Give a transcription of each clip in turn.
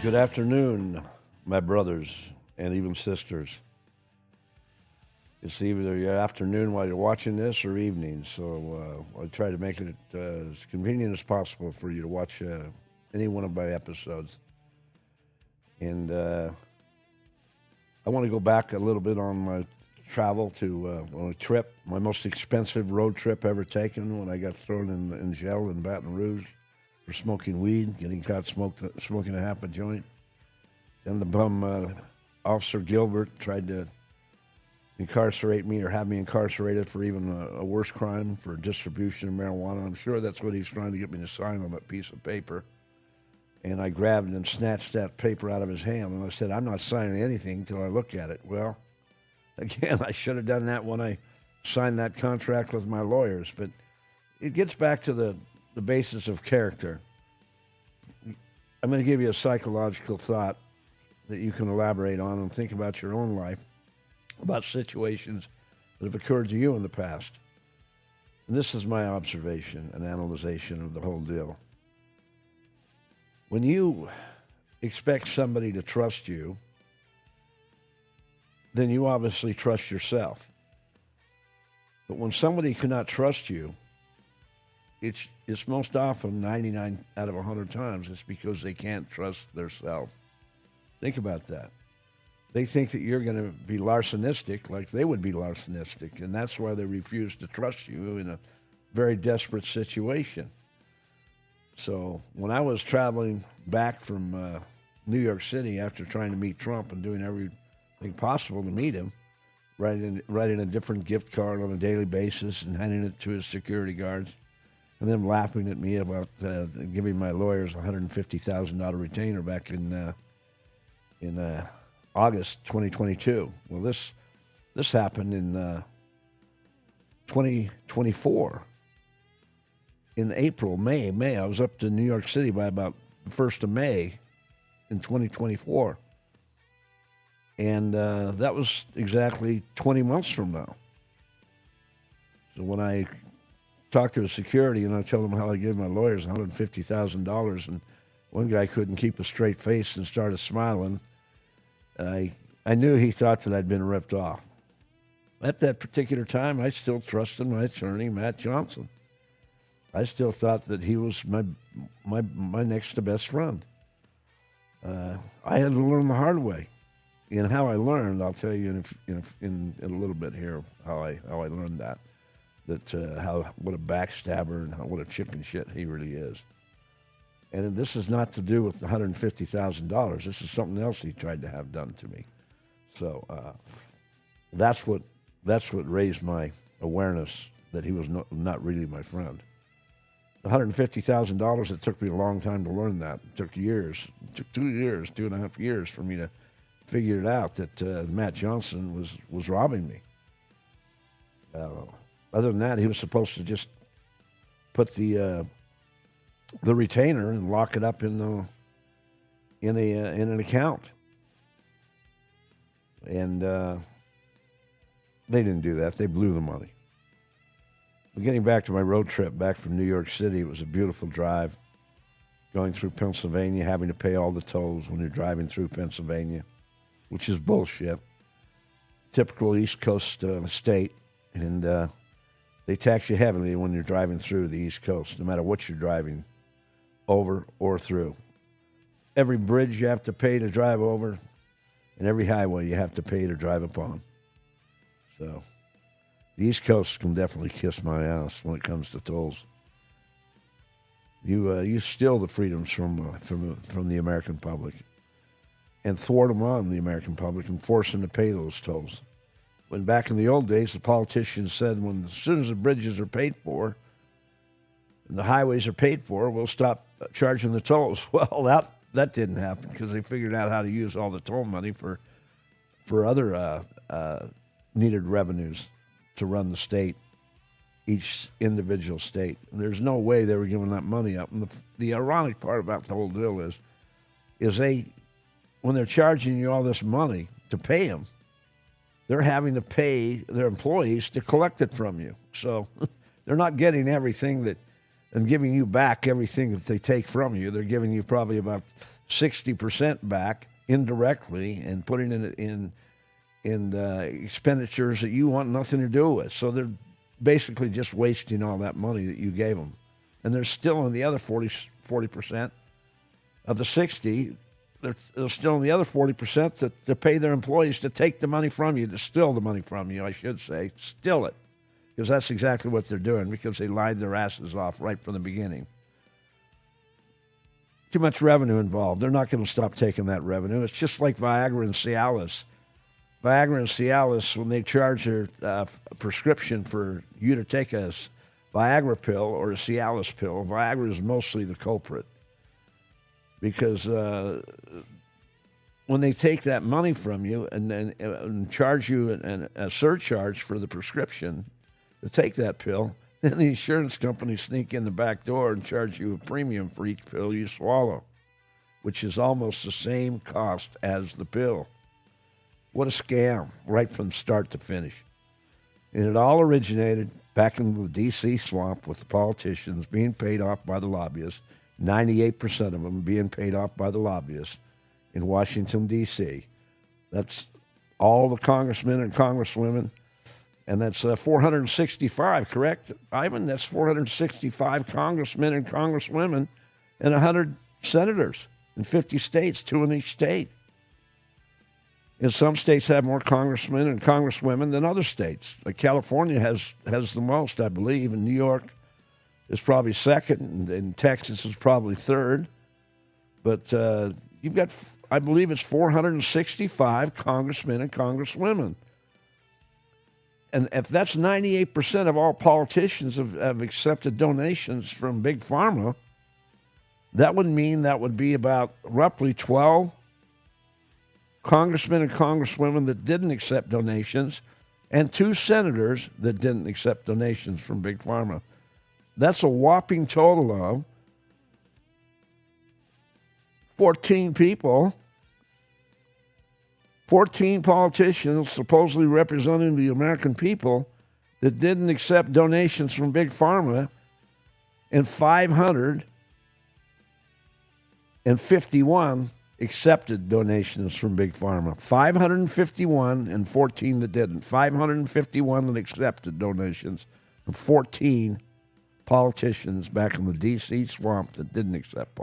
Good afternoon, my brothers and even sisters. It's either your afternoon while you're watching this or evening, so I try to make it as convenient as possible for you to watch any one of my episodes. And I want to go back a little bit on my travel to on a trip, my most expensive road trip ever taken when I got thrown in jail in Baton Rouge for smoking weed, getting caught smoking a half a joint. Then the bum, Officer Gilbert, tried to incarcerate me or have me incarcerated for even a worse crime, for distribution of marijuana. I'm sure that's what he's trying to get me to sign on that piece of paper. And I grabbed and snatched that paper out of his hand, and I said, I'm not signing anything until I look at it. Well, again, I should have done that when I signed that contract with my lawyers. But it gets back to the basis of character. I'm going to give you a psychological thought that you can elaborate on and think about your own life, about situations that have occurred to you in the past. And this is my observation and analyzation of the whole deal. When you expect somebody to trust you, then you obviously trust yourself. But when somebody cannot trust you, it's most often 99 out of 100 times it's because they can't trust themselves. Think about that. They think that you're going to be larcenistic like they would be larcenistic, and that's why they refuse to trust you in a very desperate situation. So when I was traveling back from New York City after trying to meet Trump and doing everything possible to meet him, writing a different gift card on a daily basis and handing it to his security guards, and them laughing at me about giving my lawyers a $150,000 retainer back in August 2022. Well, this happened in 2024. In April, May. I was up to New York City by about the 1st of May in 2024. And that was exactly 20 months from now. So when I talked to the security and I told them how I gave my lawyers $150,000, and one guy couldn't keep a straight face and started smiling, I knew he thought that I'd been ripped off. At that particular time, I still trusted my attorney, Matt Johnson. I still thought that he was my next to best friend. I had to learn the hard way, and how I learned, I'll tell you in a little bit here how I learned that what a backstabber and what a chicken shit he really is. And this is not to do with the $150,000. This is something else he tried to have done to me. So that's what raised my awareness that he was not really my friend. $150,000, it took me a long time to learn that. It took years. It took 2.5 years for me to figure it out that Matt Johnson was robbing me. Other than that, he was supposed to just put the retainer and lock it up in an account. And they didn't do that. They blew the money. But getting back to my road trip back from New York City, it was a beautiful drive. Going through Pennsylvania, having to pay all the tolls when you're driving through Pennsylvania, which is bullshit. Typical East Coast state. And they tax you heavily when you're driving through the East Coast, no matter what you're driving over or through. Every bridge you have to pay to drive over, and every highway you have to pay to drive upon. So the East Coast can definitely kiss my ass when it comes to tolls. You steal the freedoms from the American public and thwart them on the American public and force them to pay those tolls. When back in the old days, the politicians said, as soon as the bridges are paid for and the highways are paid for, we'll stop charging the tolls. Well, that didn't happen because they figured out how to use all the toll money for other needed revenues to run the state, each individual state. And there's no way they were giving that money up. And the ironic part about the whole deal is when they're charging you all this money to pay them, they're having to pay their employees to collect it from you. So they're not getting everything and giving you back everything that they take from you. They're giving you probably about 60% back indirectly and putting it in expenditures that you want nothing to do with. So they're basically just wasting all that money that you gave them. And they're still in the other 40% of the 60. They're still in the other 40% to pay their employees to take the money from you, to steal the money from you, I should say. Steal it. Because that's exactly what they're doing, because they lied their asses off right from the beginning. Too much revenue involved. They're not going to stop taking that revenue. It's just like Viagra and Cialis. Viagra and Cialis, when they charge their prescription for you to take a Viagra pill or a Cialis pill, Viagra is mostly the culprit. Because when they take that money from you and charge you a surcharge for the prescription to take that pill, then the insurance companies sneak in the back door and charge you a premium for each pill you swallow, which is almost the same cost as the pill. What a scam, right from start to finish. And it all originated back in the D.C. swamp with the politicians being paid off by the lobbyists, 98% of them being paid off by the lobbyists in Washington, D.C. That's all the congressmen and congresswomen. And that's 465, correct, Ivan? That's 465 congressmen and congresswomen and 100 senators in 50 states, 2 in each state. And some states have more congressmen and congresswomen than other states. Like California has the most, I believe, and New York is probably second, and Texas is probably third. But you've got, I believe it's 465 congressmen and congresswomen. And if that's 98% of all politicians have accepted donations from Big Pharma, that would mean that would be about roughly 12 congressmen and congresswomen that didn't accept donations and 2 senators that didn't accept donations from Big Pharma. That's a whopping total of 14 people, 14 politicians supposedly representing the American people that didn't accept donations from Big Pharma, and 551 accepted donations from Big Pharma. 551 and 14 that didn't. 551 that accepted donations, and 14 politicians back in the D.C. swamp that didn't accept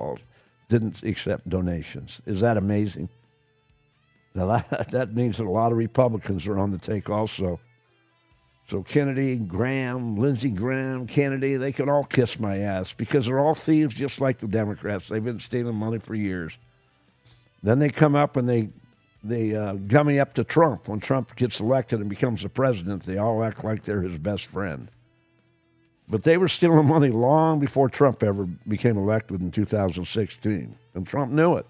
donations. Is that amazing? Now, that means that a lot of Republicans are on the take also. So Kennedy, Graham, Lindsey Graham, Kennedy, they can all kiss my ass because they're all thieves just like the Democrats. They've been stealing money for years. Then they come up and they gummy up to Trump. When Trump gets elected and becomes the president, they all act like they're his best friend. But they were stealing money long before Trump ever became elected in 2016. And Trump knew it.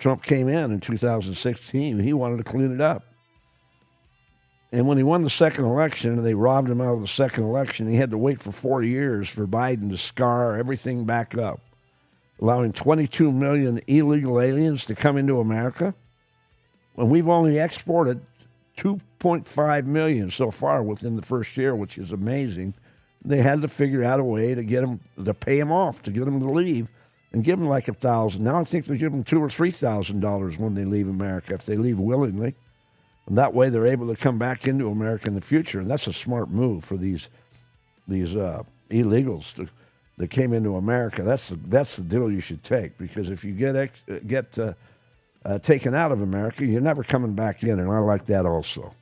Trump came in 2016, and he wanted to clean it up. And when he won the second election, and they robbed him out of the second election, he had to wait for 4 years for Biden to scar everything back up, allowing 22 million illegal aliens to come into America. When we've only exported 2.5 million so far within the first year, which is amazing. They had to figure out a way to get them, to pay them off, to get them to leave, and give them like $1,000. Now I think they give them $2,000 or $3,000 when they leave America, if they leave willingly. And that way they're able to come back into America in the future. And that's a smart move for these illegals that came into America. That's the deal you should take, because if you get taken out of America, you're never coming back in, and I like that also.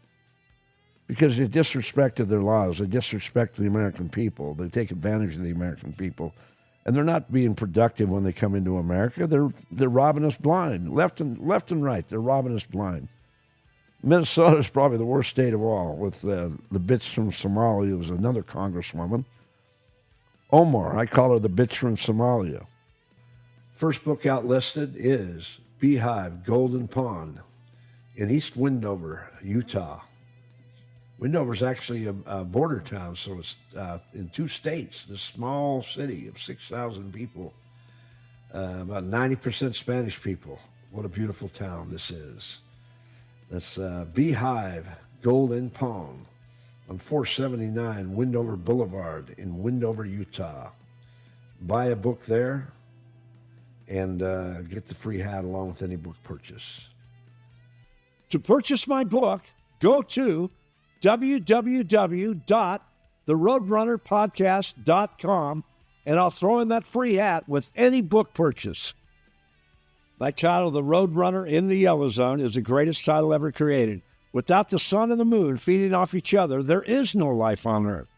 Because they disrespected their laws, they disrespect the American people, they take advantage of the American people, and they're not being productive when they come into America. They're robbing us blind, left and right. They're robbing us blind. Minnesota is probably the worst state of all, with the bitch from Somalia, who was another congresswoman. Omar, I call her the bitch from Somalia. First book out listed is Beehive Golden Pond in East Windover, Utah. Windover's actually a border town, so it's in 2 states, this small city of 6,000 people, about 90% Spanish people. What a beautiful town this is. That's Beehive Golden Pond on 479 Windover Boulevard in Windover, Utah. buy a book there and get the free hat along with any book purchase. To purchase my book, go to www.theroadrunnerpodcast.com, and I'll throw in that free hat with any book purchase. My title, The Roadrunner in the Yellow Zone, is the greatest title ever created. Without the sun and the moon feeding off each other, there is no life on Earth.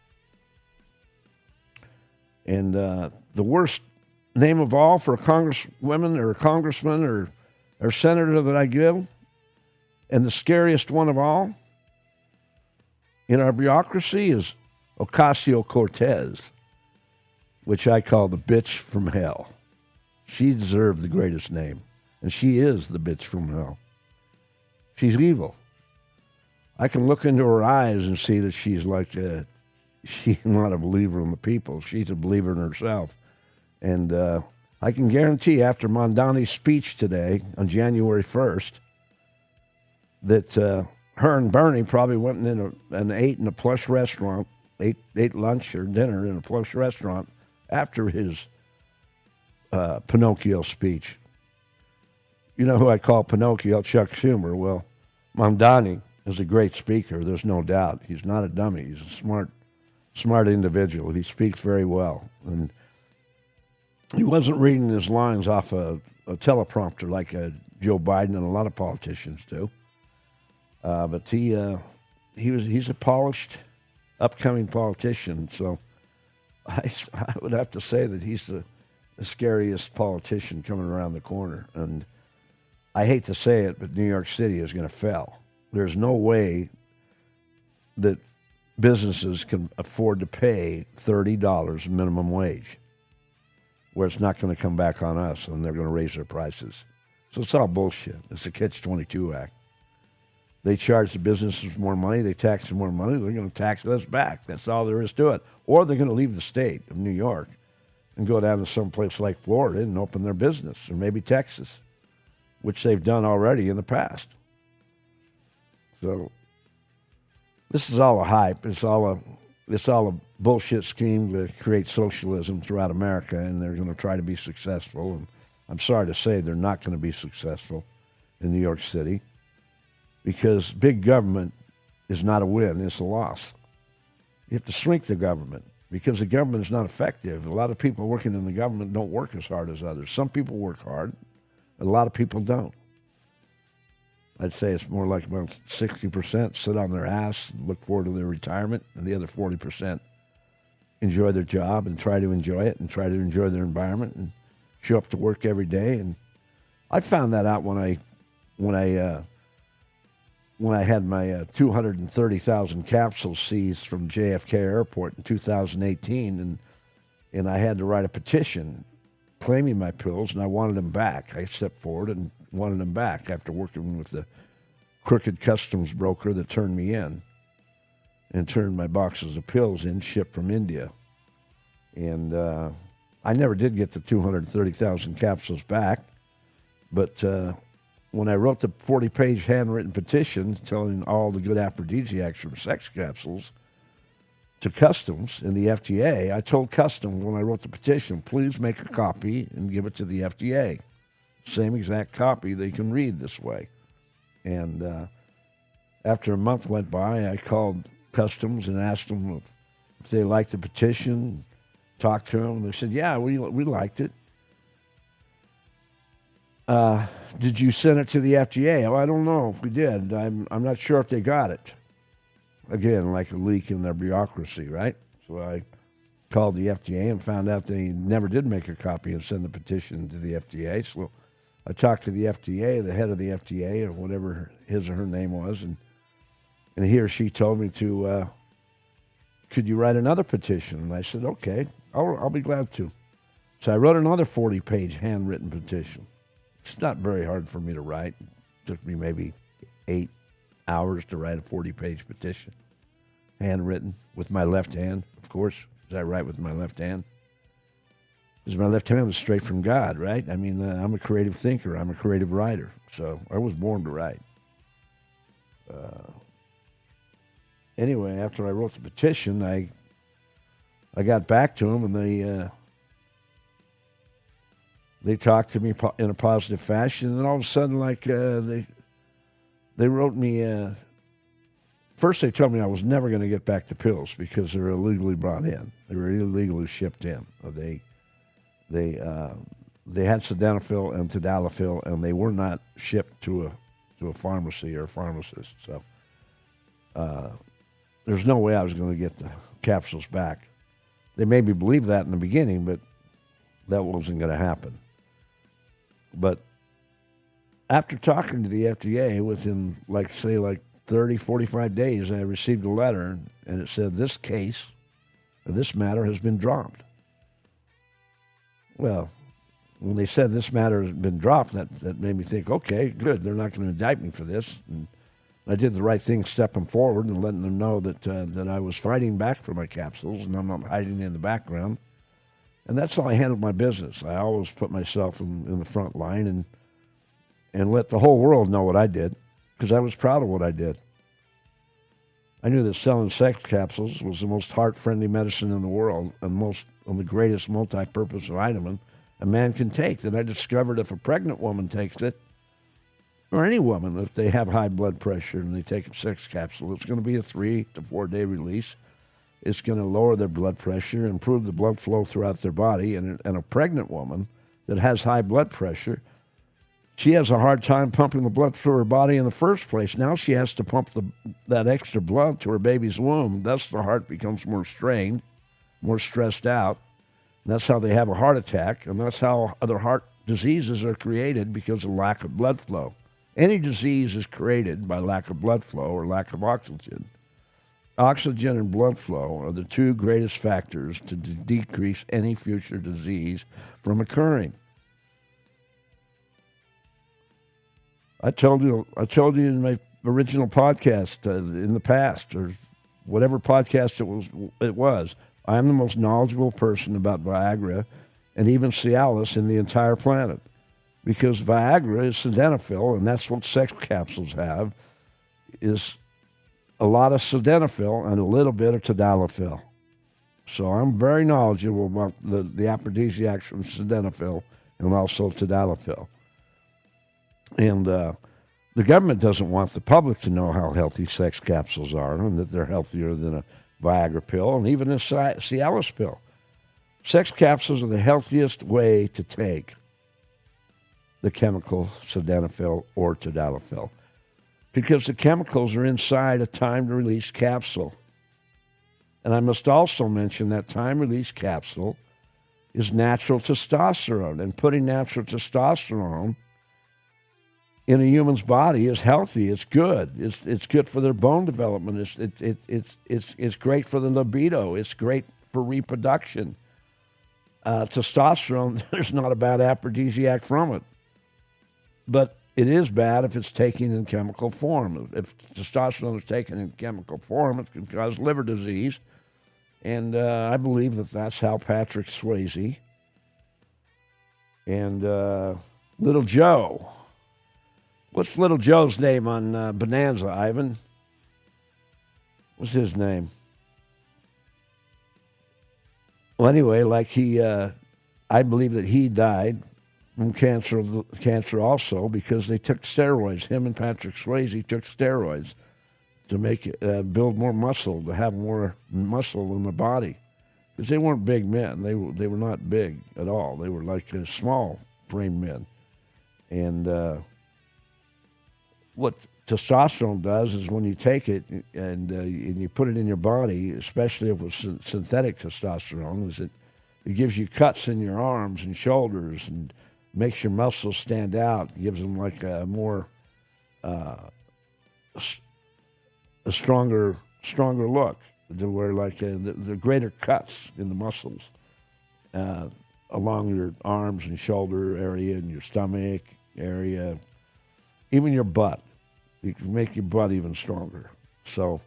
And the worst name of all for a congresswoman or a congressman or senator that I give, and the scariest one of all in our bureaucracy, is Ocasio-Cortez, which I call the bitch from hell. She deserved the greatest name, and she is the bitch from hell. She's evil. I can look into her eyes and see that she's not a believer in the people. She's a believer in herself. And I can guarantee after Mondani's speech today on January 1st that her and Bernie probably went in and ate in a plush restaurant, ate lunch or dinner in a plush restaurant after his Pinocchio speech. You know who I call Pinocchio? Chuck Schumer. Well, Mondani is a great speaker, there's no doubt. He's not a dummy. He's a smart individual. He speaks very well. And he wasn't reading his lines off a teleprompter like Joe Biden and a lot of politicians do. But he's a polished, upcoming politician. So I would have to say that he's the scariest politician coming around the corner. And I hate to say it, but New York City is going to fail. There's no way that businesses can afford to pay $30 minimum wage, where it's not going to come back on us and they're going to raise their prices. So it's all bullshit. It's a Catch-22 Act. They charge the businesses more money, they tax them more money, they're going to tax us back. That's all there is to it. Or they're going to leave the state of New York and go down to some place like Florida and open their business, or maybe Texas, which they've done already in the past. So this is all a hype. It's all a bullshit scheme to create socialism throughout America, and they're going to try to be successful. And I'm sorry to say they're not going to be successful in New York City, because big government is not a win, it's a loss. You have to shrink the government because the government is not effective. A lot of people working in the government don't work as hard as others. Some people work hard, and a lot of people don't. I'd say it's more like about 60% sit on their ass and look forward to their retirement, and the other 40% enjoy their job and try to enjoy it and try to enjoy their environment and show up to work every day. And I found that out when I had my 230,000 capsules seized from JFK Airport in 2018, and I had to write a petition claiming my pills, and I wanted them back. I stepped forward and wanted them back after working with the crooked customs broker that turned me in and turned my boxes of pills in, shipped from India. And I never did get the 230,000 capsules back, but when I wrote the 40-page handwritten petition telling all the good aphrodisiacs from sex capsules to Customs and the FDA, I told Customs when I wrote the petition, please make a copy and give it to the FDA. Same exact copy they can read this way. And after a month went by, I called Customs and asked them if they liked the petition, talked to them, and they said, yeah, we liked it. Did you send it to the FDA? Oh, I don't know if we did. I'm not sure if they got it. Again, like a leak in their bureaucracy, right? So I called the FDA and found out they never did make a copy and send the petition to the FDA. So I talked to the FDA, the head of the FDA, or whatever his or her name was, and he or she told me to, could you write another petition? And I said, okay, I'll be glad to. So I wrote another 40-page handwritten petition. It's not very hard for me to write. It took me maybe 8 hours to write a 40-page petition, handwritten with my left hand, of course, because I write with my left hand. Because my left hand is straight from God, right? I mean, I'm a creative thinker. I'm a creative writer. So I was born to write. Anyway, after I wrote the petition, I got back to them, and They talked to me in a positive fashion, and all of a sudden, like they wrote me. First, they told me I was never going to get back the pills because they were illegally brought in. They were illegally shipped in. They had sildenafil and tadalafil, and they were not shipped to a pharmacy or a pharmacist. So there's no way I was going to get the capsules back. They made me believe that in the beginning, but that wasn't going to happen. But after talking to the FDA, within, like 30, 45 days, I received a letter, and it said, this case, or this matter has been dropped. Well, when they said this matter has been dropped, that made me think, okay, good, they're not going to indict me for this. And I did the right thing stepping forward and letting them know that I was fighting back for my capsules, and I'm not hiding in the background. And that's how I handled my business. I always put myself in the front line and let the whole world know what I did, because I was proud of what I did. I knew that selling sex capsules was the most heart-friendly medicine in the world and the greatest multi-purpose vitamin a man can take. That I discovered if a pregnant woman takes it, or any woman, if they have high blood pressure and they take a sex capsule, it's going to be a 3 to 4 day release. It's going to lower their blood pressure, improve the blood flow throughout their body. And a pregnant woman that has high blood pressure, she has a hard time pumping the blood through her body in the first place. Now she has to pump that extra blood to her baby's womb. Thus the heart becomes more strained, more stressed out. And that's how they have a heart attack. And that's how other heart diseases are created, because of lack of blood flow. Any disease is created by lack of blood flow or lack of oxygen. Oxygen and blood flow are the two greatest factors to decrease any future disease from occurring. I told you in my original podcast in the past, or whatever podcast it was, I'm the most knowledgeable person about Viagra and even Cialis in the entire planet, because Viagra is sildenafil, and that's what sex capsules have, is a lot of sildenafil and a little bit of tadalafil. So I'm very knowledgeable about the aphrodisiacs from sildenafil and also tadalafil. And the government doesn't want the public to know how healthy sex capsules are, and that they're healthier than a Viagra pill and even a Cialis pill. Sex capsules are the healthiest way to take the chemical sildenafil or tadalafil, because the chemicals are inside a time-release capsule. And I must also mention that time-release capsule is natural testosterone, and putting natural testosterone in a human's body is healthy. It's good. It's good for their bone development. It's great for the libido. It's great for reproduction. Testosterone, there's not a bad aphrodisiac from it, but it is bad if it's taken in chemical form. If testosterone is taken in chemical form, it can cause liver disease. And I believe that's how Patrick Swayze and Little Joe. What's Little Joe's name on Bonanza, Ivan? What's his name? Well, anyway, I believe that he died from cancer also, because they took steroids. Him and Patrick Swayze took steroids to make build more muscle, to have more muscle in the body, because they weren't big men. They were not big at all. They were like small frame men. And what testosterone does is, when you take it and you put it in your body, especially if it's synthetic testosterone, is it gives you cuts in your arms and shoulders and makes your muscles stand out. It gives them like a more a stronger look, where like the greater cuts in the muscles along your arms and shoulder area and your stomach area, even your butt. You can make your butt even stronger. So,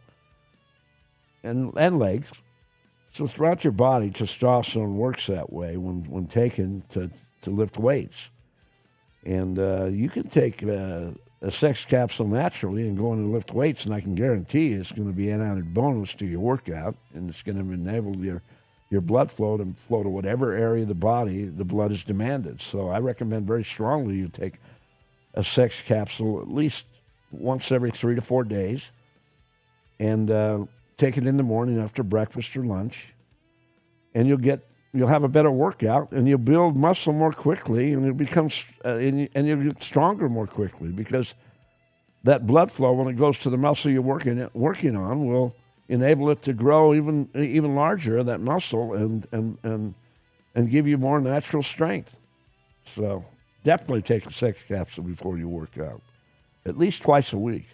and legs. So throughout your body, testosterone works that way when taken to lift weights. And you can take a sex capsule naturally and go in and lift weights, and I can guarantee you it's going to be an added bonus to your workout, and it's going to enable your your blood flow to flow to whatever area of the body the blood is demanded. So I recommend very strongly you take a sex capsule at least once every 3 to 4 days, and take it in the morning after breakfast or lunch, and you'll have a better workout, and you'll build muscle more quickly, and and you'll get stronger more quickly, because that blood flow, when it goes to the muscle you're working on, will enable it to grow even larger, that muscle, and give you more natural strength. So definitely take a sex capsule before you work out, at least twice a week.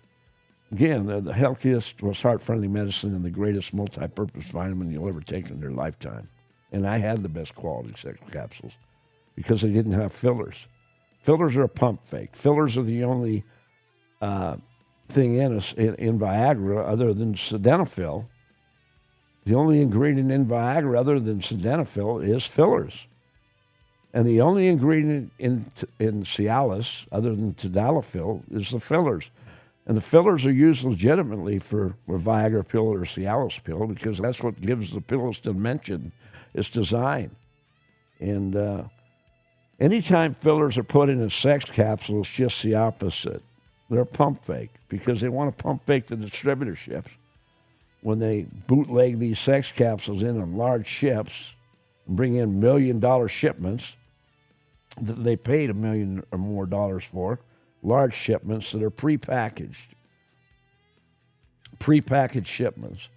Again, the healthiest, most heart-friendly medicine and the greatest multi-purpose vitamin you'll ever take in your lifetime. And I had the best quality sex capsules because they didn't have fillers. Fillers are a pump fake. Fillers are the only thing in Viagra other than sildenafil. The only ingredient in Viagra other than sildenafil is fillers. And the only ingredient in Cialis other than tadalafil is the fillers. And the fillers are used legitimately for a Viagra pill or a Cialis pill because that's what gives the pill its dimension, its design. And anytime fillers are put in a sex capsule, it's just the opposite. They're a pump fake because they want to pump fake the distributorships. When they bootleg these sex capsules in on large ships and bring in $1 million shipments that they paid $1 million or more for, large shipments that are prepackaged shipments,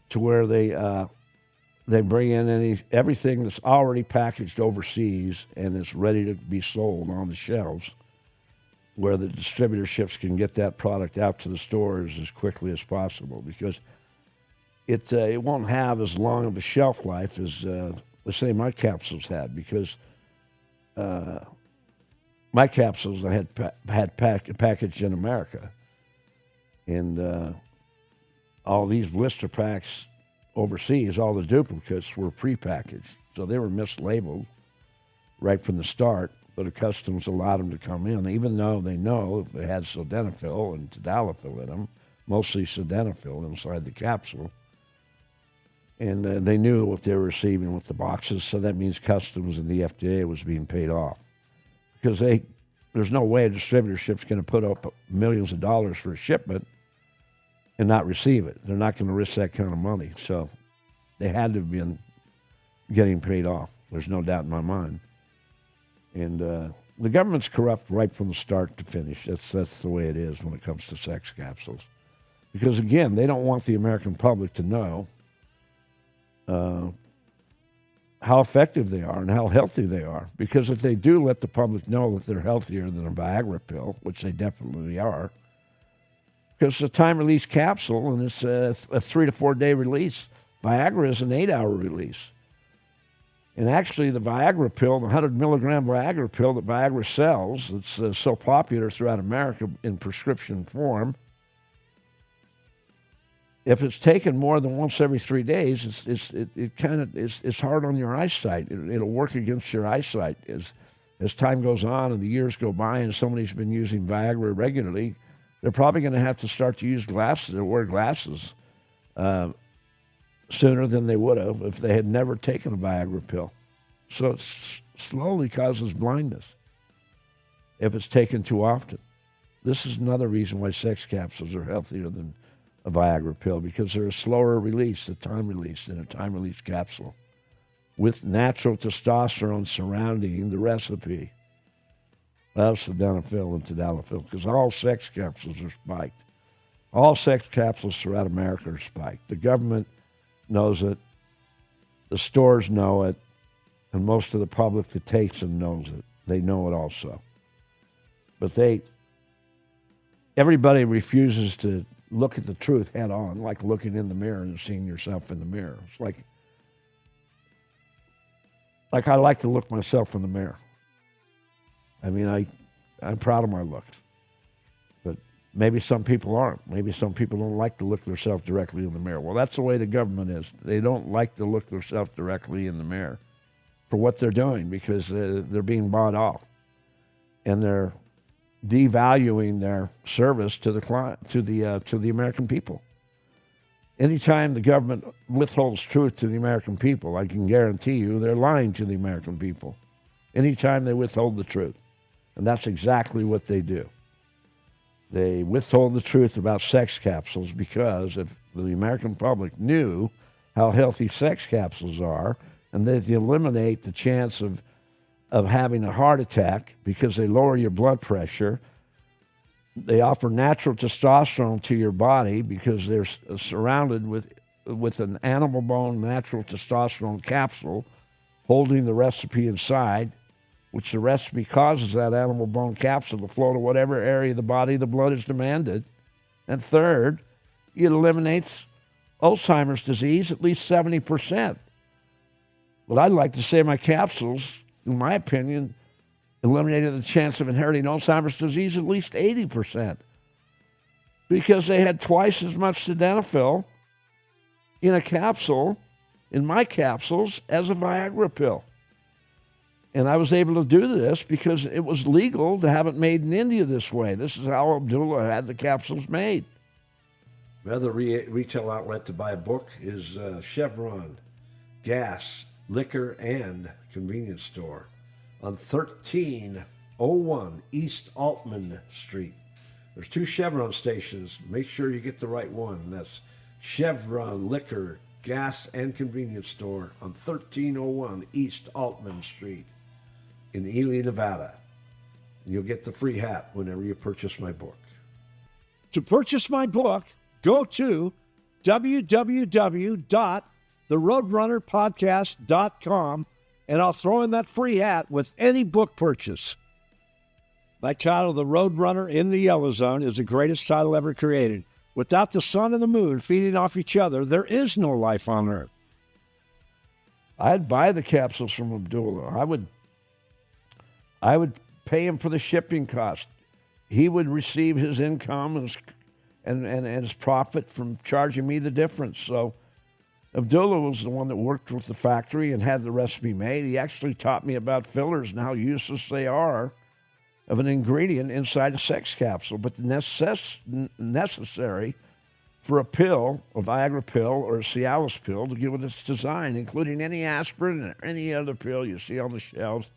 to where they bring in everything that's already packaged overseas and it's ready to be sold on the shelves, where the distributorships can get that product out to the stores as quickly as possible, because it won't have as long of a shelf life as let's say my capsules had, because my capsules I had packaged in America, and all these blister packs overseas, all the duplicates were prepackaged, so they were mislabeled right from the start. But the customs allowed them to come in, even though they know if they had sildenafil and tadalafil in them, mostly sildenafil inside the capsule. And they knew what they were receiving with the boxes, so that means customs and the FDA was being paid off. Because there's no way a distributorship's going to put up millions of dollars for a shipment and not receive it. They're not going to risk that kind of money. So they had to have been getting paid off. There's no doubt in my mind. And the government's corrupt right from the start to finish. That's the way it is when it comes to sex capsules. Because, again, they don't want the American public to know how effective they are and how healthy they are. Because if they do let the public know that they're healthier than a Viagra pill, which they definitely are, because it's a time-release capsule and it's a 3 to 4 day release. Viagra is an 8-hour release. And actually, the Viagra pill, the 100-milligram Viagra pill that Viagra sells, it's so popular throughout America in prescription form, if it's taken more than once every 3 days, it's hard on your eyesight. It'll work against your eyesight as time goes on and the years go by, and somebody's been using Viagra regularly. They're probably going to have to start to use glasses or wear glasses sooner than they would have if they had never taken a Viagra pill. So it slowly causes blindness if it's taken too often. This is another reason why sex capsules are healthier than a Viagra pill, because they're a slower release, a time release, than a time release capsule, with natural testosterone surrounding the recipe of sildenafil and tadalafil, because all sex capsules are spiked. All sex capsules throughout America are spiked. The government knows it, the stores know it, and most of the public that takes them knows it. They know it also. But everybody refuses to look at the truth head on, like looking in the mirror and seeing yourself in the mirror. It's like I like to look myself in the mirror. I mean, I'm proud of my looks. But maybe some people aren't. Maybe some people don't like to look themselves directly in the mirror. Well, that's the way the government is. They don't like to look themselves directly in the mirror for what they're doing, because they're being bought off. And they're devaluing their service to the client, to the American people. Anytime the government withholds truth to the American people, I can guarantee you they're lying to the American people. Anytime they withhold the truth. And that's exactly what they do. They withhold the truth about sex capsules because if the American public knew how healthy sex capsules are and that they eliminate the chance of having a heart attack because they lower your blood pressure, they offer natural testosterone to your body because they're surrounded with an animal bone natural testosterone capsule holding the recipe inside, which the recipe causes that animal bone capsule to flow to whatever area of the body the blood is demanded. And third, it eliminates Alzheimer's disease at least 70%. But I'd like to say my capsules, in my opinion, eliminated the chance of inheriting Alzheimer's disease at least 80%. Because they had twice as much sildenafil in a capsule, in my capsules, as a Viagra pill. And I was able to do this because it was legal to have it made in India this way. This is how Abdullah had the capsules made. The other retail outlet to buy a book is Chevron Gas, Liquor, and Convenience Store on 1301 East Altman Street. There's 2 Chevron stations. Make sure you get the right one. That's Chevron Liquor, Gas, and Convenience Store on 1301 East Altman Street in Ely, Nevada. You'll get the free hat whenever you purchase my book. To purchase my book, go to www.theroadrunnerpodcast.com, and I'll throw in that free hat with any book purchase. My title, The Roadrunner in the Yellow Zone, is the greatest title ever created. Without the sun and the moon feeding off each other, there is no life on Earth. I'd buy the capsules from Abdullah. I would pay him for the shipping cost. He would receive his income and his profit from charging me the difference. So Abdullah was the one that worked with the factory and had the recipe made. He actually taught me about fillers and how useless they are of an ingredient inside a sex capsule. But the necessary for a pill, a Viagra pill or a Cialis pill, to give it its design, including any aspirin or any other pill you see on the shelves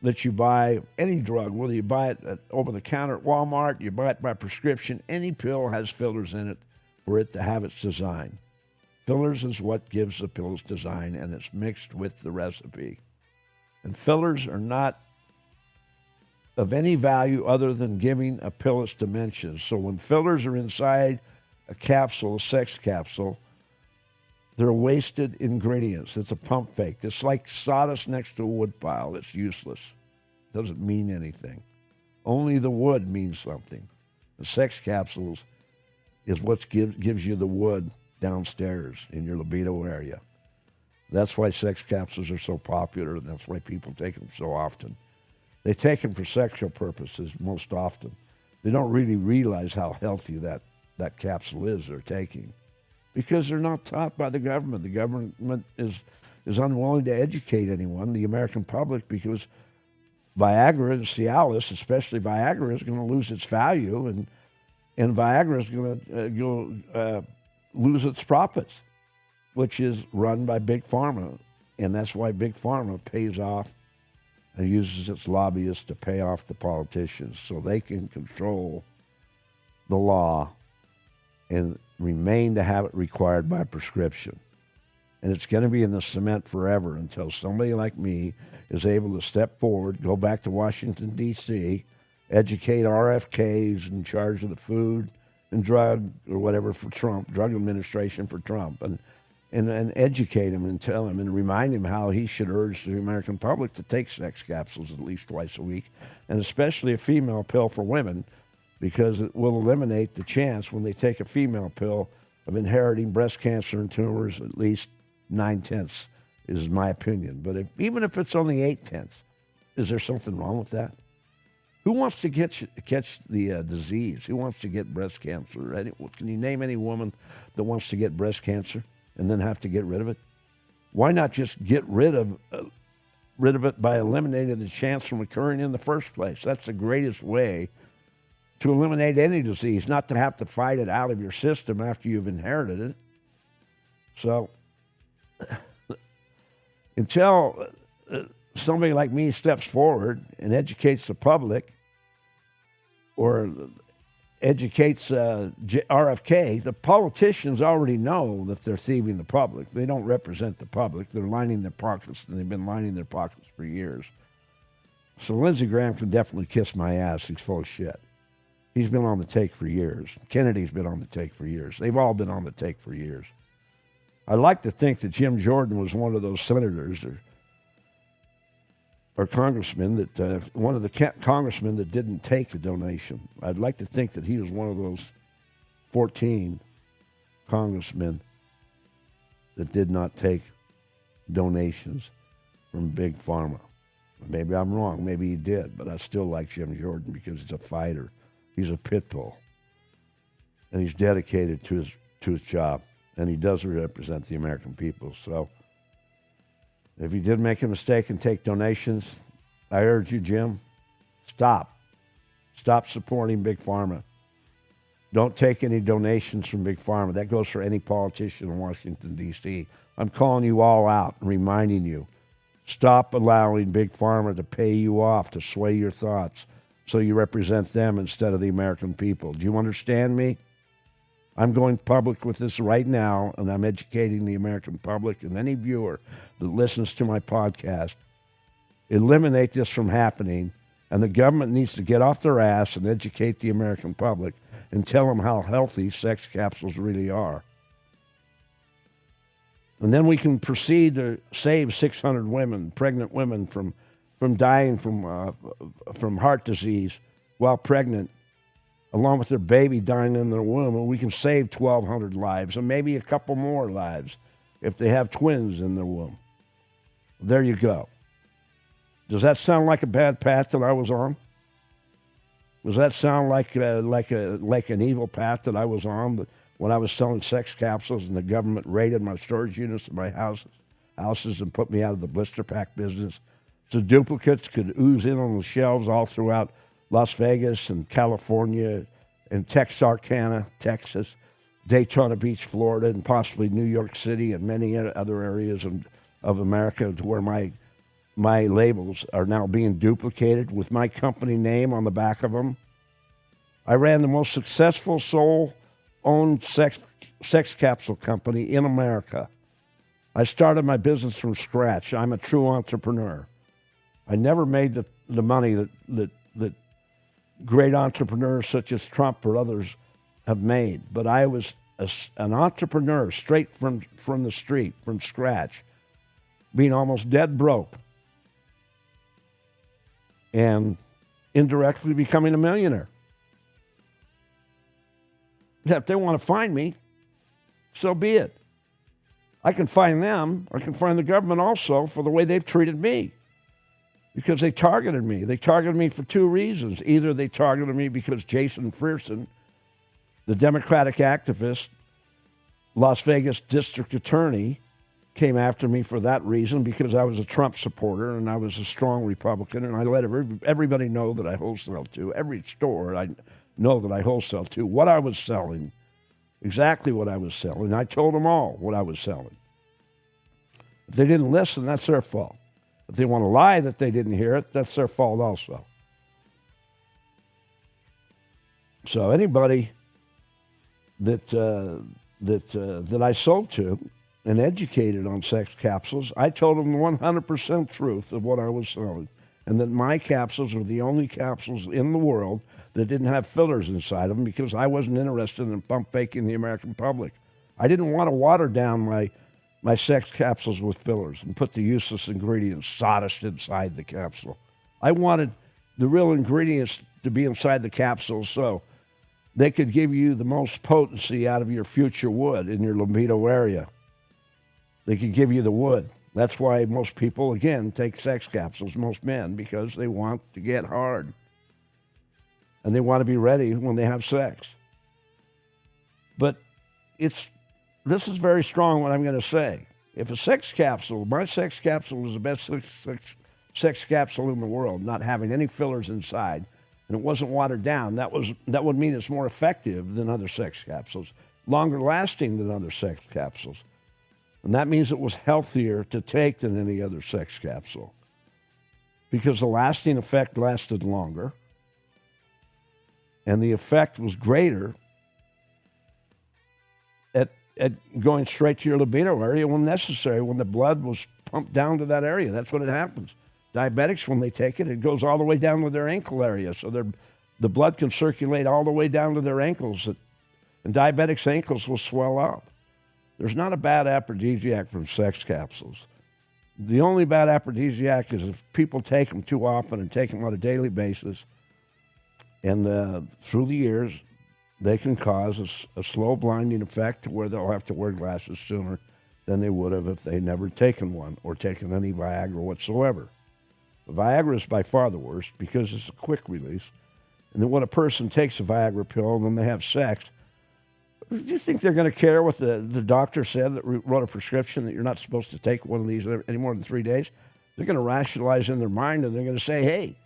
that you buy, any drug, whether you buy it over the counter at Walmart, you buy it by prescription, any pill has fillers in it for it to have its design. Fillers is what gives the pill its design, and it's mixed with the recipe. And fillers are not of any value other than giving a pill its dimensions. So when fillers are inside a capsule, a sex capsule, they're wasted ingredients. It's a pump fake. It's like sawdust next to a wood pile. It's useless. It doesn't mean anything. Only the wood means something. The sex capsules is what gives you the wood downstairs in your libido area. That's why sex capsules are so popular, and that's why people take them so often. They take them for sexual purposes most often. They don't really realize how healthy that capsule is they're taking, because they're not taught by the government. The government is unwilling to educate anyone, the American public, because Viagra and Cialis, especially Viagra, is going to lose its value, and Viagra is going to lose its profits, which is run by Big Pharma. And that's why Big Pharma pays off and uses its lobbyists to pay off the politicians so they can control the law and remain to have it required by prescription. And it's going to be in the cement forever until somebody like me is able to step forward, go back to Washington, D.C., educate RFKs in charge of the food and drug or whatever for Trump, drug administration for Trump, and educate him and tell him and remind him how he should urge the American public to take sex capsules at least twice a week, and especially a female pill for women, because it will eliminate the chance when they take a female pill of inheriting breast cancer and tumors at least 9/10, is my opinion. But even if it's only 8/10, is there something wrong with that? Who wants to catch the disease? Who wants to get breast cancer? Can you name any woman that wants to get breast cancer and then have to get rid of it? Why not just get rid of it by eliminating the chance from occurring in the first place? That's the greatest way to eliminate any disease, not to have to fight it out of your system after you've inherited it. So until somebody like me steps forward and educates the public or educates RFK, the politicians already know that they're thieving the public. They don't represent the public. They're lining their pockets, and they've been lining their pockets for years. So Lindsey Graham can definitely kiss my ass. He's full of shit. He's been on the take for years. Kennedy's been on the take for years. They've all been on the take for years. I'd like to think that Jim Jordan was one of those senators or congressmen that one of the congressmen that didn't take a donation. I'd like to think that he was one of those 14 congressmen that did not take donations from Big Pharma. Maybe I'm wrong. Maybe he did, but I still like Jim Jordan because he's a fighter. He's a pit bull, and he's dedicated to his job, and he does represent the American people. So if he did make a mistake and take donations, I urge you, Jim, stop. Stop supporting Big Pharma. Don't take any donations from Big Pharma. That goes for any politician in Washington, D.C. I'm calling you all out and reminding you, stop allowing Big Pharma to pay you off to sway your thoughts so you represent them instead of the American people. Do you understand me? I'm going public with this right now, and I'm educating the American public and any viewer that listens to my podcast. Eliminate this from happening, and the government needs to get off their ass and educate the American public and tell them how healthy sex capsules really are. And then we can proceed to save 600 women, pregnant women, from dying from heart disease while pregnant, along with their baby dying in their womb, and we can save 1,200 lives and maybe a couple more lives if they have twins in their womb. There you go. Does that sound like a bad path that I was on? Does that sound like an evil path that I was on when I was selling sex capsules and the government raided my storage units in my houses and put me out of the blister pack business? So duplicates could ooze in on the shelves all throughout Las Vegas and California and Texarkana, Texas, Daytona Beach, Florida, and possibly New York City and many other areas of America to where my labels are now being duplicated with my company name on the back of them. I ran the most successful sole-owned sex capsule company in America. I started my business from scratch. I'm a true entrepreneur. I never made the money that great entrepreneurs such as Trump or others have made, but I was an entrepreneur straight from the street, from scratch, being almost dead broke, and indirectly becoming a millionaire. If they want to find me, so be it. I can find them. I can find the government also for the way they've treated me, because they targeted me. They targeted me for two reasons. Either they targeted me because Jason Frearson, the Democratic activist, Las Vegas district attorney, came after me for that reason because I was a Trump supporter and I was a strong Republican, and I let everybody know that I wholesale to. Every store I know that I wholesale to, what I was selling, exactly what I was selling. I told them all what I was selling. If they didn't listen, that's their fault. If they want to lie that they didn't hear it, that's their fault also. So anybody that I sold to and educated on sex capsules, I told them the 100% truth of what I was selling, and that my capsules were the only capsules in the world that didn't have fillers inside of them, because I wasn't interested in pump faking the American public. I didn't want to water down my sex capsules with fillers and put the useless ingredients, sawdust, inside the capsule. I wanted the real ingredients to be inside the capsule so they could give you the most potency out of your future wood in your libido area. They could give you the wood. That's why most people, again, take sex capsules, most men, because they want to get hard. And they want to be ready when they have sex. But this is very strong what I'm going to say. If a sex capsule, my sex capsule was the best sex capsule in the world, not having any fillers inside, and it wasn't watered down, that would mean it's more effective than other sex capsules, longer lasting than other sex capsules. And that means it was healthier to take than any other sex capsule because the lasting effect lasted longer and the effect was greater at going straight to your libido area when necessary, when the blood was pumped down to that area. That's what it happens. Diabetics, when they take it, it goes all the way down to their ankle area, so the blood can circulate all the way down to their ankles, and diabetics' ankles will swell up. There's not a bad aphrodisiac from sex capsules. The only bad aphrodisiac is if people take them too often and take them on a daily basis, and through the years, they can cause a slow blinding effect to where they'll have to wear glasses sooner than they would have if they'd never taken one or taken any Viagra whatsoever. Viagra is by far the worst because it's a quick release. And then when a person takes a Viagra pill and then they have sex, do you think they're going to care what the doctor said that wrote a prescription that you're not supposed to take one of these any more than 3 days? They're going to rationalize in their mind and they're going to say, hey,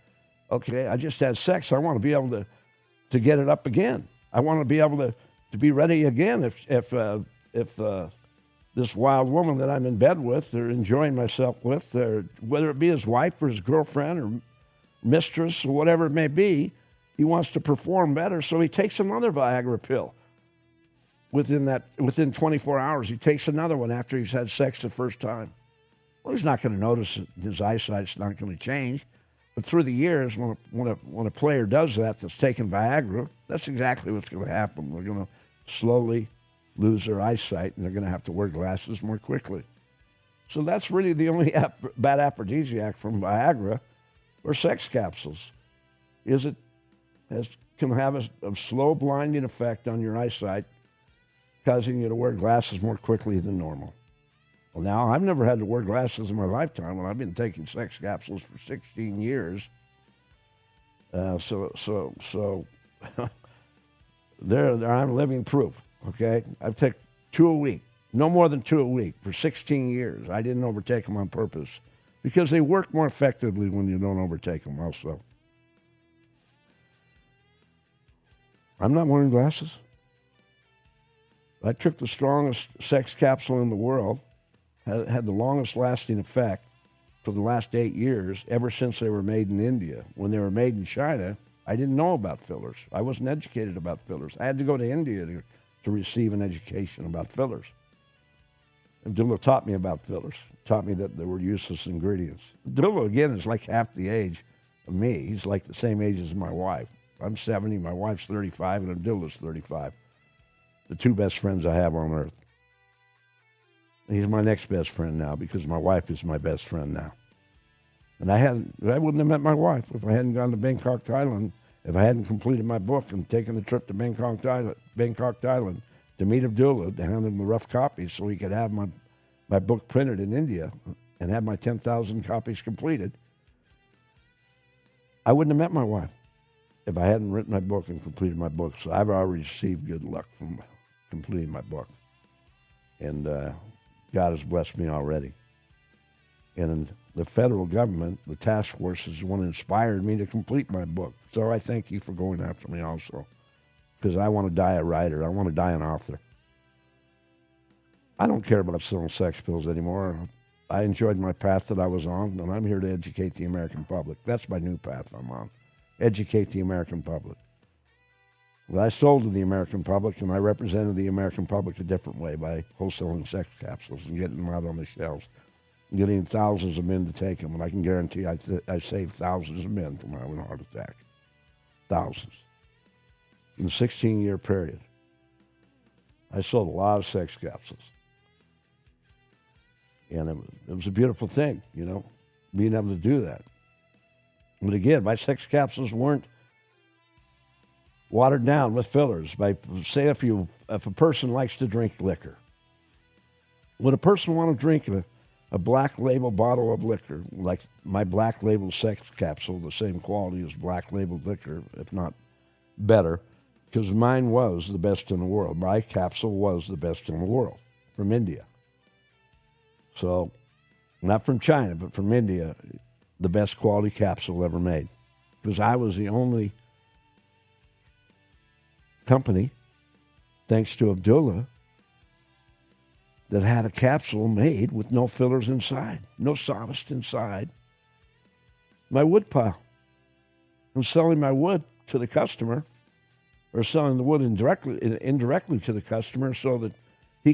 okay, I just had sex. I want to be able to get it up again. I want to be able to be ready again if this wild woman that I'm in bed with or enjoying myself with, or whether it be his wife or his girlfriend or mistress or whatever it may be, he wants to perform better, so he takes another Viagra pill. Within 24 hours, he takes another one after he's had sex the first time. Well, he's not going to notice it. His eyesight's not going to change. But through the years, when a player does that's taking Viagra, that's exactly what's going to happen. We're going to slowly lose their eyesight, and they're going to have to wear glasses more quickly. So that's really the only bad aphrodisiac from Viagra or sex capsules, is it can have a slow blinding effect on your eyesight, causing you to wear glasses more quickly than normal. Well, now, I've never had to wear glasses in my lifetime, and I've been taking sex capsules for 16 years. So there I'm living proof, okay? I've taken 2 a week, no more than 2 a week for 16 years. I didn't overtake them on purpose because they work more effectively when you don't overtake them also. I'm not wearing glasses. I took the strongest sex capsule in the world, had the longest lasting effect for the last 8 years, ever since they were made in India. When they were made in China, I didn't know about fillers. I wasn't educated about fillers. I had to go to India to receive an education about fillers. Abdullah taught me about fillers, taught me that they were useless ingredients. Abdullah, again, is like half the age of me. He's like the same age as my wife. I'm 70, my wife's 35, and Abdullah's 35. The 2 best friends I have on earth. He's my next best friend now because my wife is my best friend now. And I wouldn't have met my wife if I hadn't gone to Bangkok, Thailand, if I hadn't completed my book and taken the trip to Bangkok, Thailand to meet Abdullah, to hand him the rough copies so he could have my book printed in India and have my 10,000 copies completed. I wouldn't have met my wife if I hadn't written my book and completed my book. So I've already received good luck from completing my book. And God has blessed me already. And the federal government, the task force, is the one that inspired me to complete my book. So I thank you for going after me also, because I want to die a writer. I want to die an author. I don't care about selling sex pills anymore. I enjoyed my path that I was on, and I'm here to educate the American public. That's my new path I'm on. Educate the American public. Well, I sold to the American public, and I represented the American public a different way by wholesaling sex capsules and getting them out on the shelves, and getting thousands of men to take them. And I can guarantee I saved thousands of men from having a heart attack. Thousands. In a 16-year period. I sold a lot of sex capsules. And it was a beautiful thing, being able to do that. But again, my sex capsules weren't watered down with fillers. Say if a person likes to drink liquor, would a person want to drink a black label bottle of liquor, like my black label sex capsule, the same quality as black label liquor, if not better, because mine was the best in the world. My capsule was the best in the world from India. So, not from China, but from India, the best quality capsule ever made. Because I was the only company, thanks to Abdullah, that had a capsule made with no fillers inside, no sawdust inside. My wood pile. I'm selling my wood to the customer, or selling the wood indirectly to the customer, so that he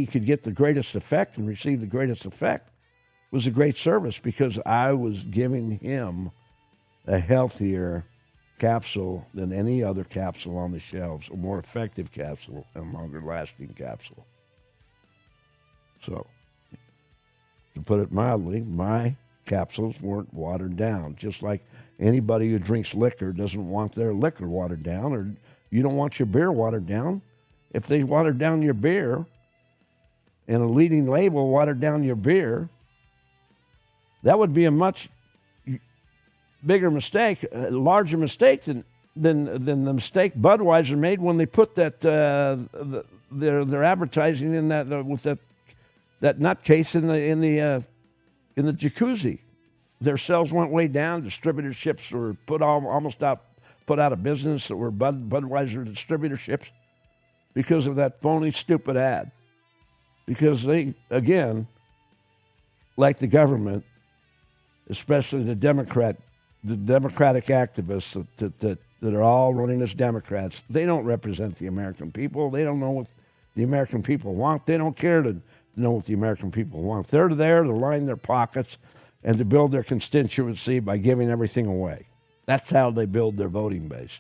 could get the greatest effect and receive the greatest effect. It was a great service because I was giving him a healthier capsule than any other capsule on the shelves, a more effective capsule and longer lasting capsule. So, to put it mildly, my capsules weren't watered down, just like anybody who drinks liquor doesn't want their liquor watered down, or you don't want your beer watered down. If they watered down your beer and a leading label watered down your beer, that would be a much bigger mistake, a larger mistake than the mistake Budweiser made when they put that their advertising in that with that nutcase in the jacuzzi. Their sales went way down. Distributorships were put out of business. That were Budweiser distributorships because of that phony, stupid ad. Because they, again, like the government, especially the Democratic activists that are all running as Democrats, they don't represent the American people. They don't know what the American people want. They don't care to know what the American people want. They're there to line their pockets and to build their constituency by giving everything away. That's how they build their voting base.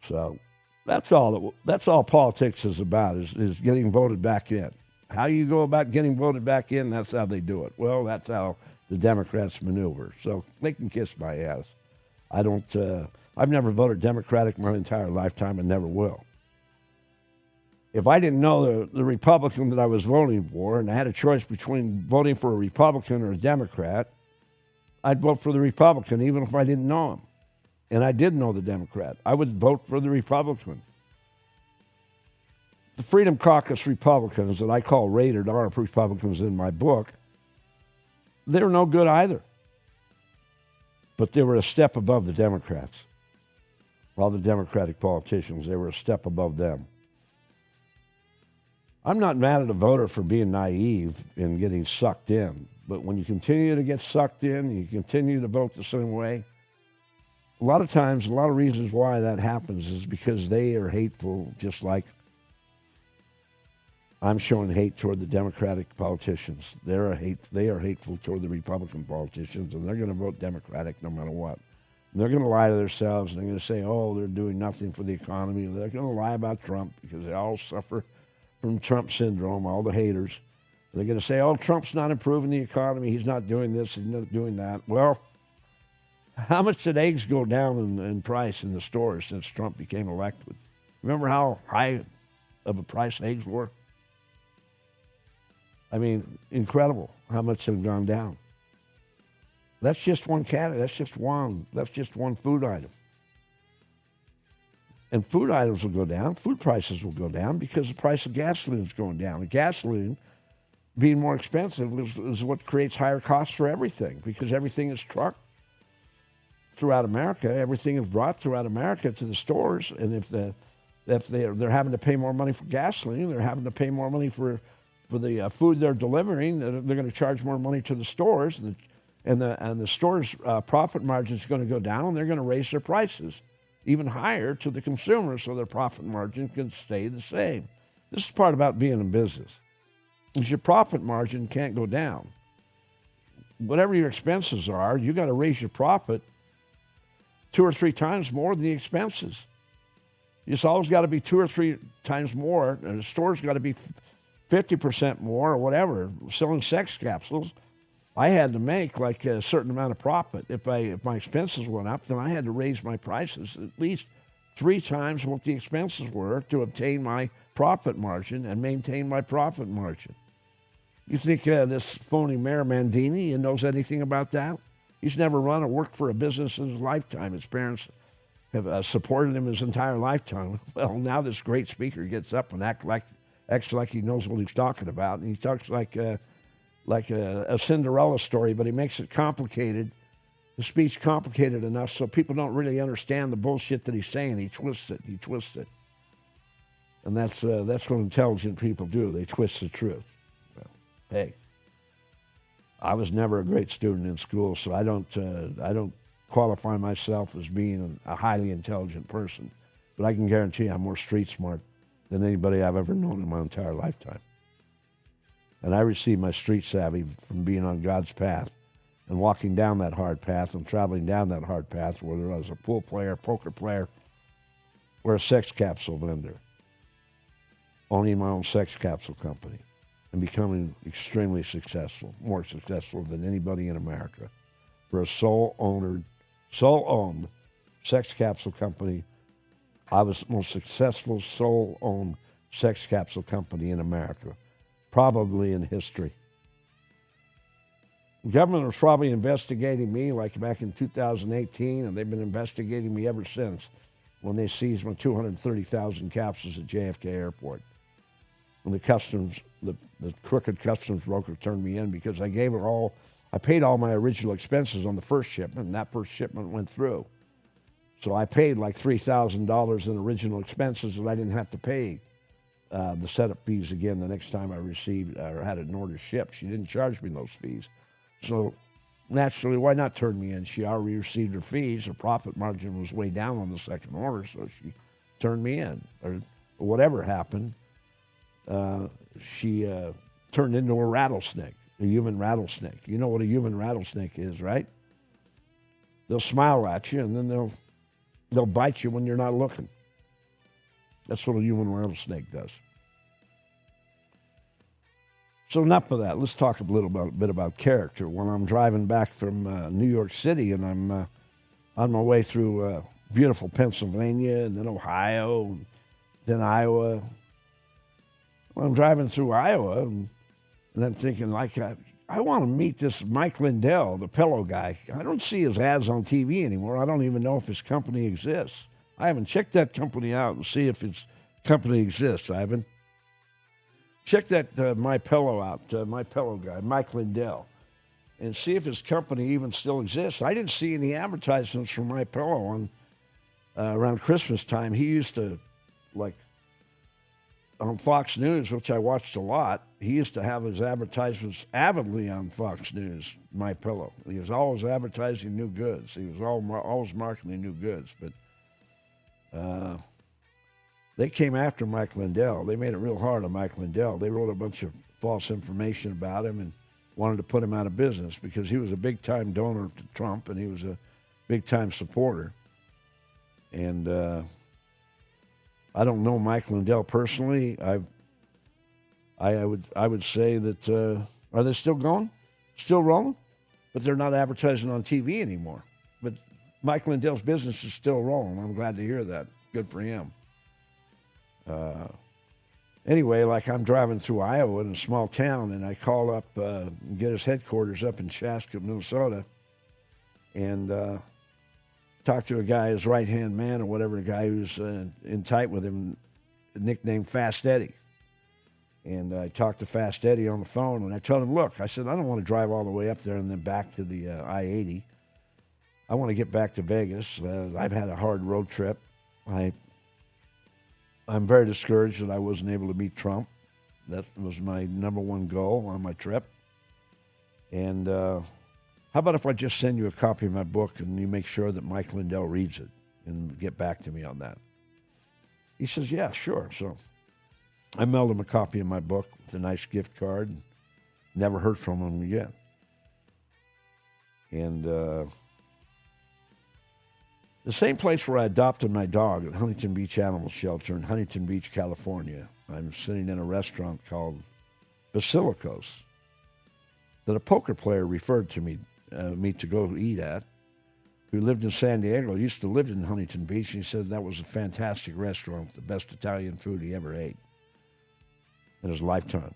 So that's all politics is about, is getting voted back in. How you go about getting voted back in, that's how they do it. Well, that's how the Democrats maneuver. So they can kiss my ass. I've never voted Democratic my entire lifetime and never will. If I didn't know the Republican that I was voting for, and I had a choice between voting for a Republican or a Democrat, I'd vote for the Republican even if I didn't know him. And I did know the Democrat. I would vote for the Republican. The Freedom Caucus Republicans that I call rated R Republicans in my book, they were no good either. But they were a step above the Democrats. All the Democratic politicians, they were a step above them. I'm not mad at a voter for being naive and getting sucked in. But when you continue to get sucked in, you continue to vote the same way, a lot of times, a lot of reasons why that happens is because they are hateful, just like I'm showing hate toward the Democratic politicians. They are hateful toward the Republican politicians, and they're going to vote Democratic no matter what. And they're going to lie to themselves, and they're going to say, oh, they're doing nothing for the economy. They're going to lie about Trump because they all suffer from Trump syndrome, all the haters. They're going to say, oh, Trump's not improving the economy. He's not doing this. He's not doing that. Well, how much did eggs go down in price in the stores since Trump became elected? Remember how high of a price eggs were? I mean, incredible how much they've gone down. That's just one category. That's just one food item. And food items will go down. Food prices will go down because the price of gasoline is going down. And gasoline being more expensive is what creates higher costs for everything, because everything is trucked throughout America. Everything is brought throughout America to the stores. And if they're having to pay more money for gasoline, they're having to pay more money for the food they're delivering. They're going to charge more money to the stores, and the stores' profit margin is going to go down, and they're going to raise their prices even higher to the consumer so their profit margin can stay the same. This is part about being in business. Is your profit margin can't go down. Whatever your expenses are, you got to raise your profit 2 or 3 times more than the expenses. It's always got to be 2 or 3 times more, and the store's got to be 50% more or whatever. Selling sex capsules, I had to make like a certain amount of profit. If my expenses went up, then I had to raise my prices at least 3 times what the expenses were to obtain my profit margin and maintain my profit margin. You think this phony Mayor Mandini knows anything about that? He's never run or worked for a business in his lifetime. His parents have supported him his entire lifetime. Well, now this great speaker gets up and acts like he knows what he's talking about, and he talks like a Cinderella story, but he makes it complicated, the speech complicated enough so people don't really understand the bullshit that he's saying. He twists it. And that's what intelligent people do. They twist the truth. Well, hey, I was never a great student in school, so I don't qualify myself as being a highly intelligent person. But I can guarantee I'm more street smart than anybody I've ever known in my entire lifetime. And I received my street savvy from being on God's path and walking down that hard path and traveling down that hard path, whether I was a pool player, poker player, or a sex capsule vendor, owning my own sex capsule company and becoming extremely successful, more successful than anybody in America. For a sole-owned sex capsule company, I was the most successful sole-owned sex capsule company in America, probably in history. The government was probably investigating me like back in 2018, and they've been investigating me ever since when they seized my 230,000 capsules at JFK Airport. And the crooked customs broker turned me in because I paid all my original expenses on the first shipment, and that first shipment went through. So I paid like $3,000 in original expenses, and I didn't have to pay the setup fees again the next time I received or had an order shipped. She didn't charge me those fees. So naturally, why not turn me in? She already received her fees. Her profit margin was way down on the second order, so she turned me in. Or whatever happened, she turned into a rattlesnake, a human rattlesnake. You know what a human rattlesnake is, right? They'll smile at you, and then they'll bite you when you're not looking. That's what a human rattlesnake does. So enough of that. Let's talk a bit about character. When I'm driving back from New York City and I'm on my way through beautiful Pennsylvania and then Ohio and then Iowa. When I'm driving through Iowa and I'm thinking, like, I want to meet this Mike Lindell, the pillow guy. I don't see his ads on TV anymore. I don't even know if his company exists. I haven't checked that company out and see if his company exists, Ivan. Check that My Pillow out, My Pillow guy, Mike Lindell, and see if his company even still exists. I didn't see any advertisements for My Pillow on around Christmas time. He used to, like, on Fox News, which I watched a lot, he used to have his advertisements avidly on Fox News, My Pillow. He was always advertising new goods. He was always marketing new goods, but they came after Mike Lindell. They made it real hard on Mike Lindell. They wrote a bunch of false information about him and wanted to put him out of business because he was a big-time donor to Trump and he was a big-time supporter. And I don't know Mike Lindell personally. I would say that are they still going, still rolling? But they're not advertising on TV anymore. But Mike Lindell's business is still rolling. I'm glad to hear that. Good for him. Anyway, like I'm driving through Iowa in a small town, and I call up and get his headquarters up in Chaska, Minnesota, and talk to a guy, his right-hand man or whatever, a guy who's in tight with him, nicknamed Fast Eddie. And I talked to Fast Eddie on the phone, and I told him, look, I said, I don't want to drive all the way up there and then back to the I-80. I want to get back to Vegas. I've had a hard road trip. I'm very discouraged that I wasn't able to meet Trump. That was my number one goal on my trip. And how about if I just send you a copy of my book and you make sure that Mike Lindell reads it and get back to me on that? He says, yeah, sure. So I mailed him a copy of my book with a nice gift card and never heard from him again. And the same place where I adopted my dog at Huntington Beach Animal Shelter in Huntington Beach, California, I'm sitting in a restaurant called Basilicos that a poker player referred to me to go eat at, who lived in San Diego, used to live in Huntington Beach, and he said that was a fantastic restaurant, the best Italian food he ever ate in his lifetime.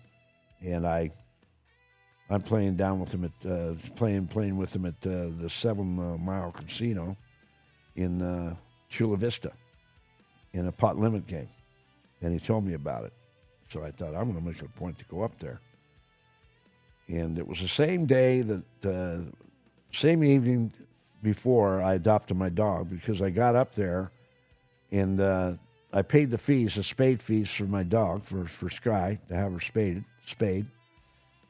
And I'm playing down with him at playing with him at the 7 Mile Casino in Chula Vista in a pot limit game. And he told me about it. So I thought, I'm going to make it a point to go up there. And it was the same day that, same evening before I adopted my dog, because I got up there and I paid the fees, the spade fees for my dog, for Sky, to have her spayed.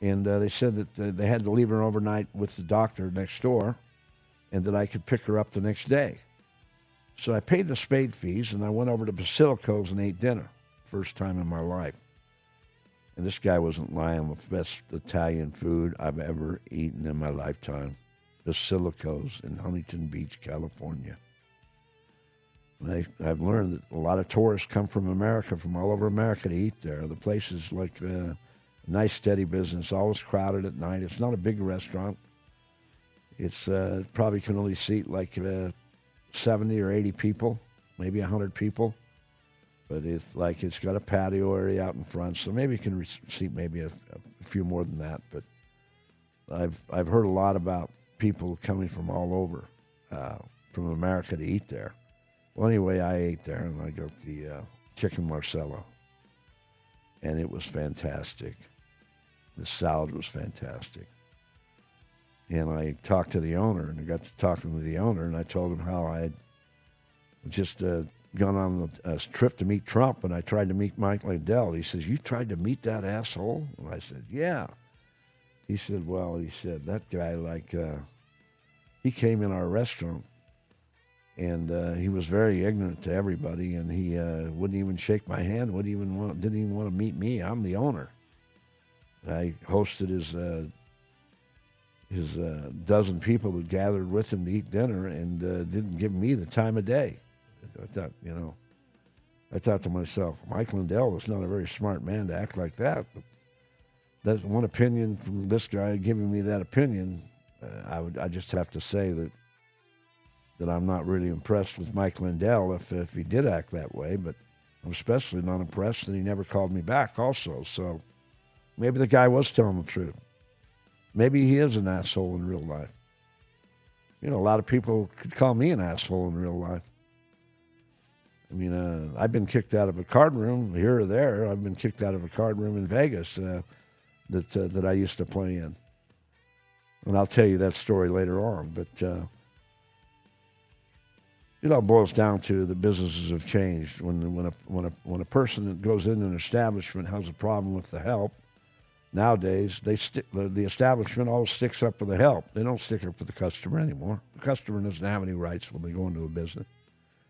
And they said that they had to leave her overnight with the doctor next door and that I could pick her up the next day. So I paid the spade fees, and I went over to Basilico's and ate dinner. First time in my life. And this guy wasn't lying. The best Italian food I've ever eaten in my lifetime. Basilico's in Huntington Beach, California. And I've learned that a lot of tourists come from America, from all over America, to eat there. The place is like a nice, steady business, always crowded at night. It's not a big restaurant. It's probably can only seat like 70 or 80 people, maybe 100 people. But it's got a patio area out in front, so maybe it can seat maybe a few more than that. But I've heard a lot about people coming from all over, from America to eat there. Well, anyway, I ate there, and I got the chicken Marcello, and it was fantastic. The salad was fantastic. And I talked to the owner, and I got to talking to the owner, and I told him how I had just gone on a trip to meet Trump, and I tried to meet Mike Lindell. He says, "You tried to meet that asshole?" And I said, "Yeah." He said, that guy, he came in our restaurant, and he was very ignorant to everybody, and he wouldn't even shake my hand, didn't even want to meet me. I'm the owner. I hosted his dozen people that gathered with him to eat dinner, and didn't give me the time of day. I thought to myself, Mike Lindell was not a very smart man to act like that. But that's one opinion from this guy giving me that opinion. I just have to say that I'm not really impressed with Mike Lindell if he did act that way, but I'm especially not impressed that he never called me back also. So maybe the guy was telling the truth. Maybe he is an asshole in real life. A lot of people could call me an asshole in real life. I mean, I've been kicked out of a card room here or there. I've been kicked out of a card room in Vegas that I used to play in. And I'll tell you that story later on. But, it all boils down to the businesses have changed. When a person that goes in an establishment has a problem with the help, nowadays the establishment always sticks up for the help. They don't stick up for the customer anymore. The customer doesn't have any rights when they go into a business.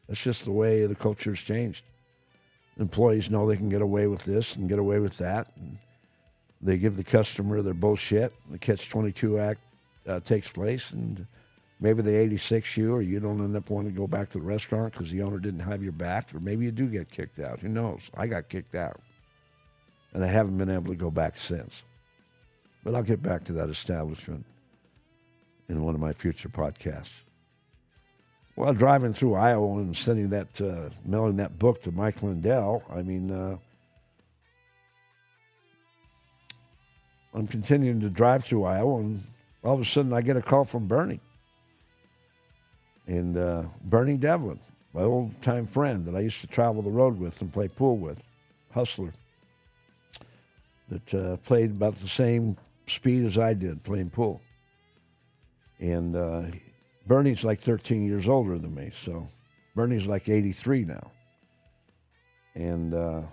That's just the way the culture's changed. Employees know they can get away with this and get away with that. And they give the customer their bullshit. The Catch-22 Act takes place, and maybe they 86 you, or you don't end up wanting to go back to the restaurant because the owner didn't have your back, or maybe you do get kicked out. Who knows? I got kicked out, and I haven't been able to go back since. But I'll get back to that establishment in one of my future podcasts. Well, driving through Iowa and mailing that book to Mike Lindell, I mean, I'm continuing to drive through Iowa, and all of a sudden I get a call from Bernie. And Bernie Devlin, my old-time friend that I used to travel the road with and play pool with, hustler, that played about the same speed as I did playing pool. And Bernie's like 13 years older than me, so Bernie's like 83 now. And I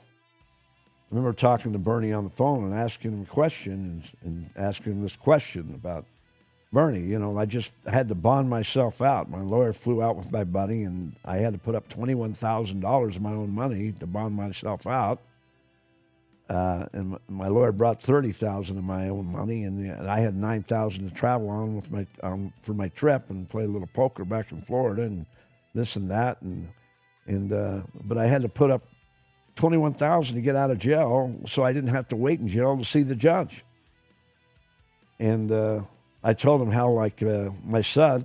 remember talking to Bernie on the phone and asking him a question and asking him this question about Bernie. I just had to bond myself out. My lawyer flew out with my buddy, and I had to put up $21,000 of my own money to bond myself out. And my lawyer brought $30,000 of my own money, and I had $9,000 to travel on with for my trip and play a little poker back in Florida and this and that, but I had to put up $21,000 to get out of jail, so I didn't have to wait in jail to see the judge. And I told him how my son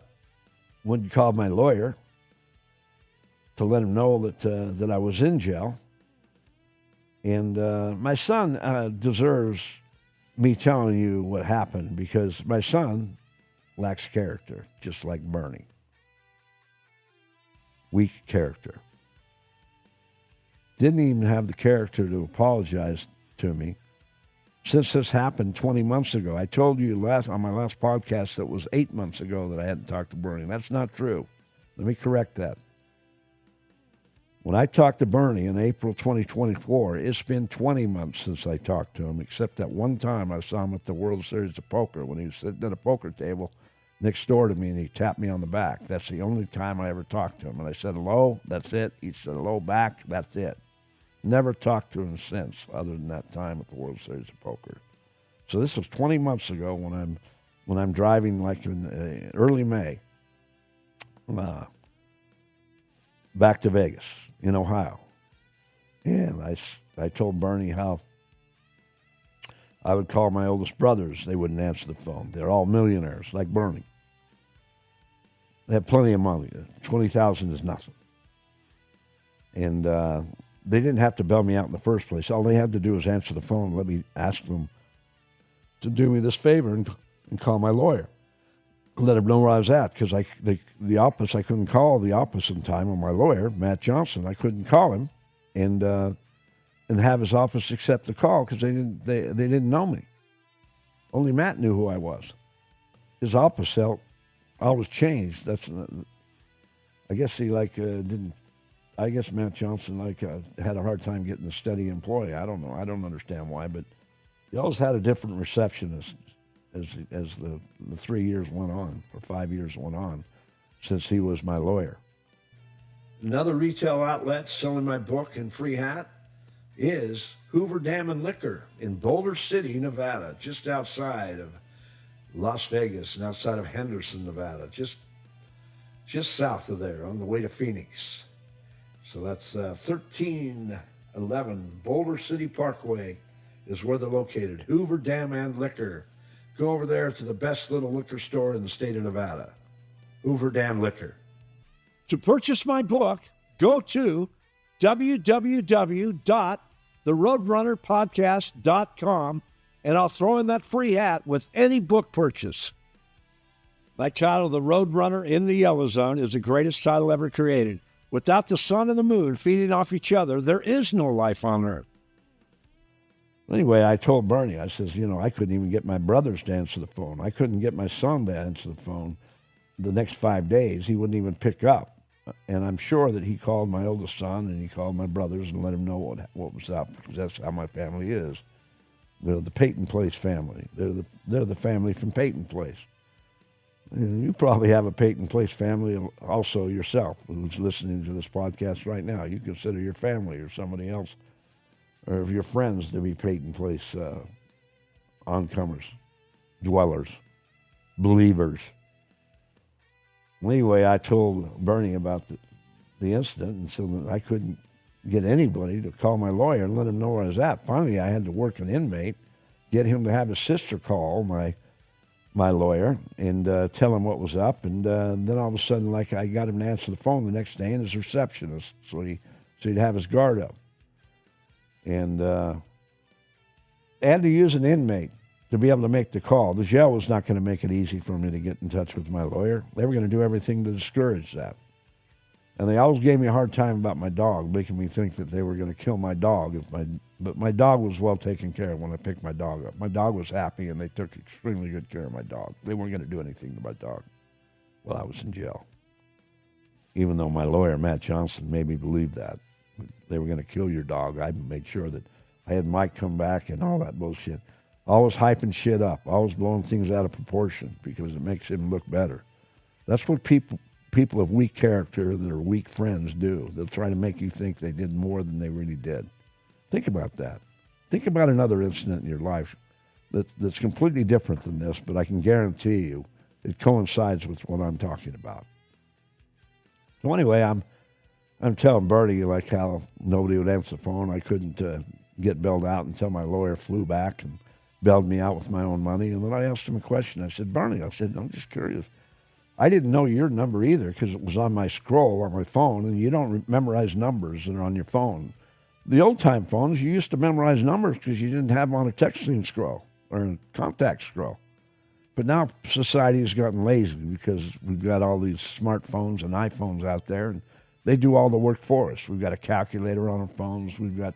wouldn't call my lawyer to let him know that I was in jail. And my son deserves me telling you what happened, because my son lacks character, just like Bernie. Weak character. Didn't even have the character to apologize to me. Since this happened 20 months ago, I told you on my last podcast that it was 8 months ago that I hadn't talked to Bernie. That's not true. Let me correct that. When I talked to Bernie in April 2024, it's been 20 months since I talked to him, except that one time I saw him at the World Series of Poker when he was sitting at a poker table next door to me, and he tapped me on the back. That's the only time I ever talked to him. And I said, hello, that's it. He said, hello, back, that's it. Never talked to him since, other than that time at the World Series of Poker. So this was 20 months ago when I'm driving like in early May back to Vegas in Ohio. And I told Bernie how I would call my oldest brothers. They wouldn't answer the phone. They're all millionaires like Bernie. They have plenty of money. $20,000 is nothing. And they didn't have to bail me out in the first place. All they had to do was answer the phone and let me ask them to do me this favor and call my lawyer. Let him know where I was at, because the office, I couldn't call the office in time on my lawyer, Matt Johnson. I couldn't call him and have his office accept the call because they didn't know me. Only Matt knew who I was. His office always changed. I guess he didn't. I guess Matt Johnson had a hard time getting a steady employee. I don't know. I don't understand why, but he always had a different receptionist as the 3 years went on, or 5 years went on, since he was my lawyer. Another retail outlet selling my book and free hat is Hoover Dam and Liquor in Boulder City, Nevada, just outside of Las Vegas and outside of Henderson, Nevada, just south of there on the way to Phoenix. So that's 1311 Boulder City Parkway is where they're located. Hoover Dam and Liquor. Go over there to the best little liquor store in the state of Nevada. Hoover Dam Liquor. To purchase my book, go to www.theroadrunnerpodcast.com, and I'll throw in that free hat with any book purchase. My title, The Roadrunner in the Yellow Zone, is the greatest title ever created. Without the sun and the moon feeding off each other, there is no life on Earth. Anyway, I told Bernie, I says, I couldn't even get my brothers to answer the phone. I couldn't get my son to answer the phone the next 5 days. He wouldn't even pick up. And I'm sure that he called my oldest son and he called my brothers and let them know what was up, because that's how my family is. They're the Peyton Place family. They're the family from Peyton Place. And you probably have a Peyton Place family also yourself who's listening to this podcast right now. You consider your family or somebody else, or of your friends, to be Peyton Place oncomers, dwellers, believers. Anyway, I told Bernie about the incident, and so I couldn't get anybody to call my lawyer and let him know where I was at. Finally, I had to work an inmate, get him to have his sister call my lawyer and tell him what was up. And then all of a sudden, I got him to answer the phone the next day, and his receptionist, so he'd have his guard up. And I had to use an inmate to be able to make the call. The jail was not going to make it easy for me to get in touch with my lawyer. They were going to do everything to discourage that. And they always gave me a hard time about my dog, making me think that they were going to kill my dog. But my dog was well taken care of when I picked my dog up. My dog was happy, and they took extremely good care of my dog. They weren't going to do anything to my dog while I was in jail. Even though my lawyer, Matt Johnson, made me believe that. They were going to kill your dog. I made sure that I had Mike come back and all that bullshit. Always hyping shit up. Always blowing things out of proportion because it makes him look better. That's what people of weak character that are weak friends do. They'll try to make you think they did more than they really did. Think about that. Think about another incident in your life that's completely different than this, but I can guarantee you it coincides with what I'm talking about. So anyway, I'm telling Bertie how nobody would answer the phone. I couldn't get bailed out until my lawyer flew back and bailed me out with my own money. And then I asked him a question. I said, Bernie, I'm just curious. I didn't know your number either because it was on my scroll on my phone, and you don't memorize numbers that are on your phone. The old-time phones, you used to memorize numbers because you didn't have them on a texting scroll or a contact scroll. But now society has gotten lazy because we've got all these smartphones and iPhones out there, and they do all the work for us. We've got a calculator on our phones. We've got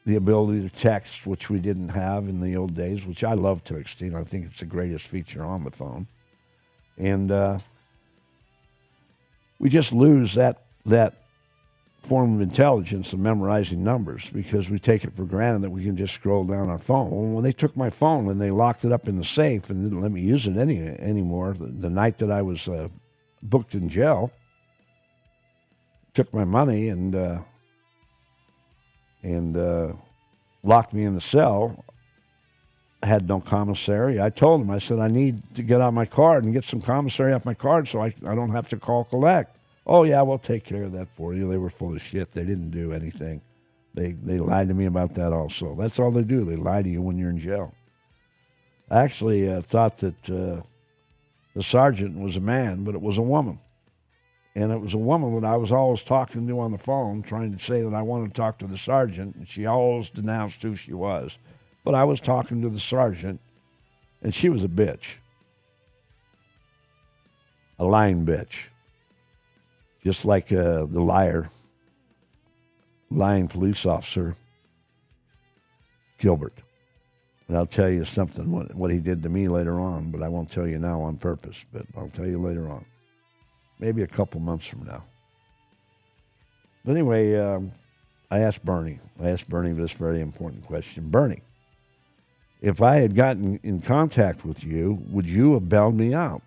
the ability to text, which we didn't have in the old days, which I love texting. I think it's the greatest feature on the phone. And we just lose that form of intelligence of memorizing numbers because we take it for granted that we can just scroll down our phone. Well, when they took my phone and they locked it up in the safe and didn't let me use it anymore, the night that I was booked in jail, took my money and locked me in the cell. I had no commissary. I told them, I said, I need to get on my card and get some commissary off my card so I don't have to call collect. Oh, yeah, we'll take care of that for you. They were full of shit. They didn't do anything. They lied to me about that also. That's all they do. They lie to you when you're in jail. I actually thought that the sergeant was a man, but it was a woman. And it was a woman that I was always talking to on the phone, trying to say that I wanted to talk to the sergeant, and she always denounced who she was. But I was talking to the sergeant, and she was a bitch. A lying bitch. Just like the lying police officer, Gilbert. And I'll tell you something, what he did to me later on, but I won't tell you now on purpose, but I'll tell you later on. Maybe a couple months from now. But anyway, I asked Bernie this very important question. Bernie, if I had gotten in contact with you, would you have bailed me out?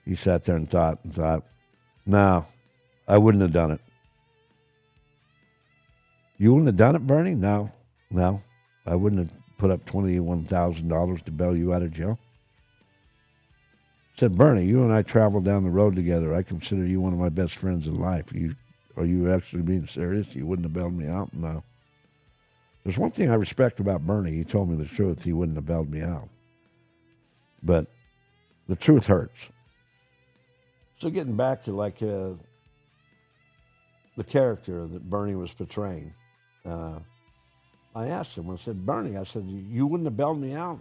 He sat there and thought, no, I wouldn't have done it. You wouldn't have done it, Bernie? No, I wouldn't have put up $21,000 to bail you out of jail. I said, Bernie, you and I traveled down the road together. I consider you one of my best friends in life. Are you actually being serious? You wouldn't have bailed me out? No. There's one thing I respect about Bernie. He told me the truth. He wouldn't have bailed me out. But the truth hurts. So getting back to the character that Bernie was portraying, I asked him, I said, Bernie, I said, you wouldn't have bailed me out?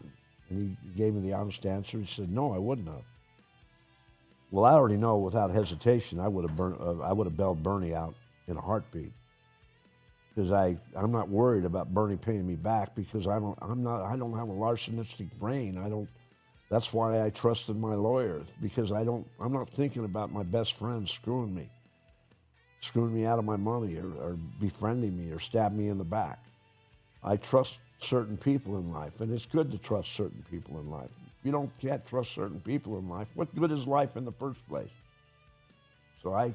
And he gave me the honest answer. He said, no, I wouldn't have. Well, I already know without hesitation I would have bailed Bernie out in a heartbeat. Because I'm not worried about Bernie paying me back because I don't have a larcenistic brain. That's why I trusted my lawyer, because I'm not thinking about my best friend screwing me out of my money or befriending me or stab me in the back. I trust certain people in life, and it's good to trust certain people in life. If you can't trust certain people in life, what good is life in the first place? So I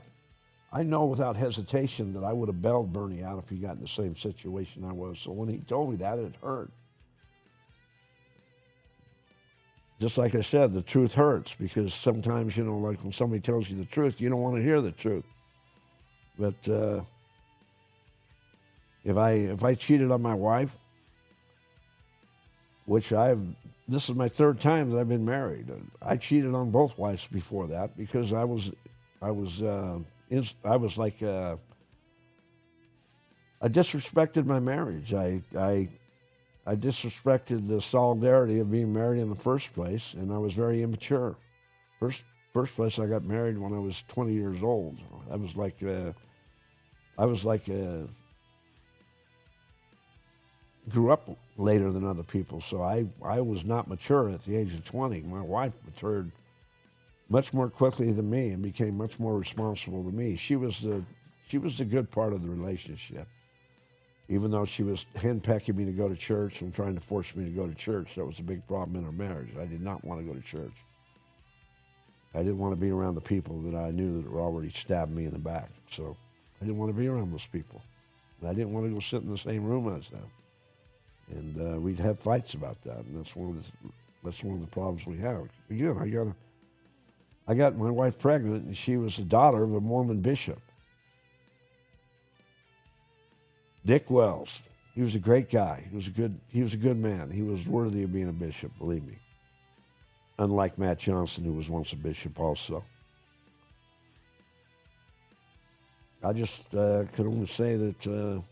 know without hesitation that I would have bailed Bernie out if he got in the same situation I was. So when he told me that, it hurt. Just like I said, the truth hurts because sometimes, like when somebody tells you the truth, you don't want to hear the truth. But if I cheated on my wife, which this is my third time that I've been married. I cheated on both wives before that because I disrespected my marriage. I disrespected the solidarity of being married in the first place, and I was very immature. First place, I got married when I was 20 years old. I grew up later than other people, so I was not mature at the age of 20. My wife matured much more quickly than me and became much more responsible than me. She was the good part of the relationship. Even though she was henpecking me to go to church and trying to force me to go to church, that was a big problem in our marriage. I did not want to go to church. I didn't want to be around the people that I knew that were already stabbing me in the back. So I didn't want to be around those people. And I didn't want to go sit in the same room as them. And we'd have fights about that. And that's one of the problems we have. Again, I got my wife pregnant, and she was the daughter of a Mormon bishop. Dick Wells. He was a great guy. He was a good man. He was worthy of being a bishop, believe me. Unlike Matt Johnson, who was once a bishop also. I just could only say that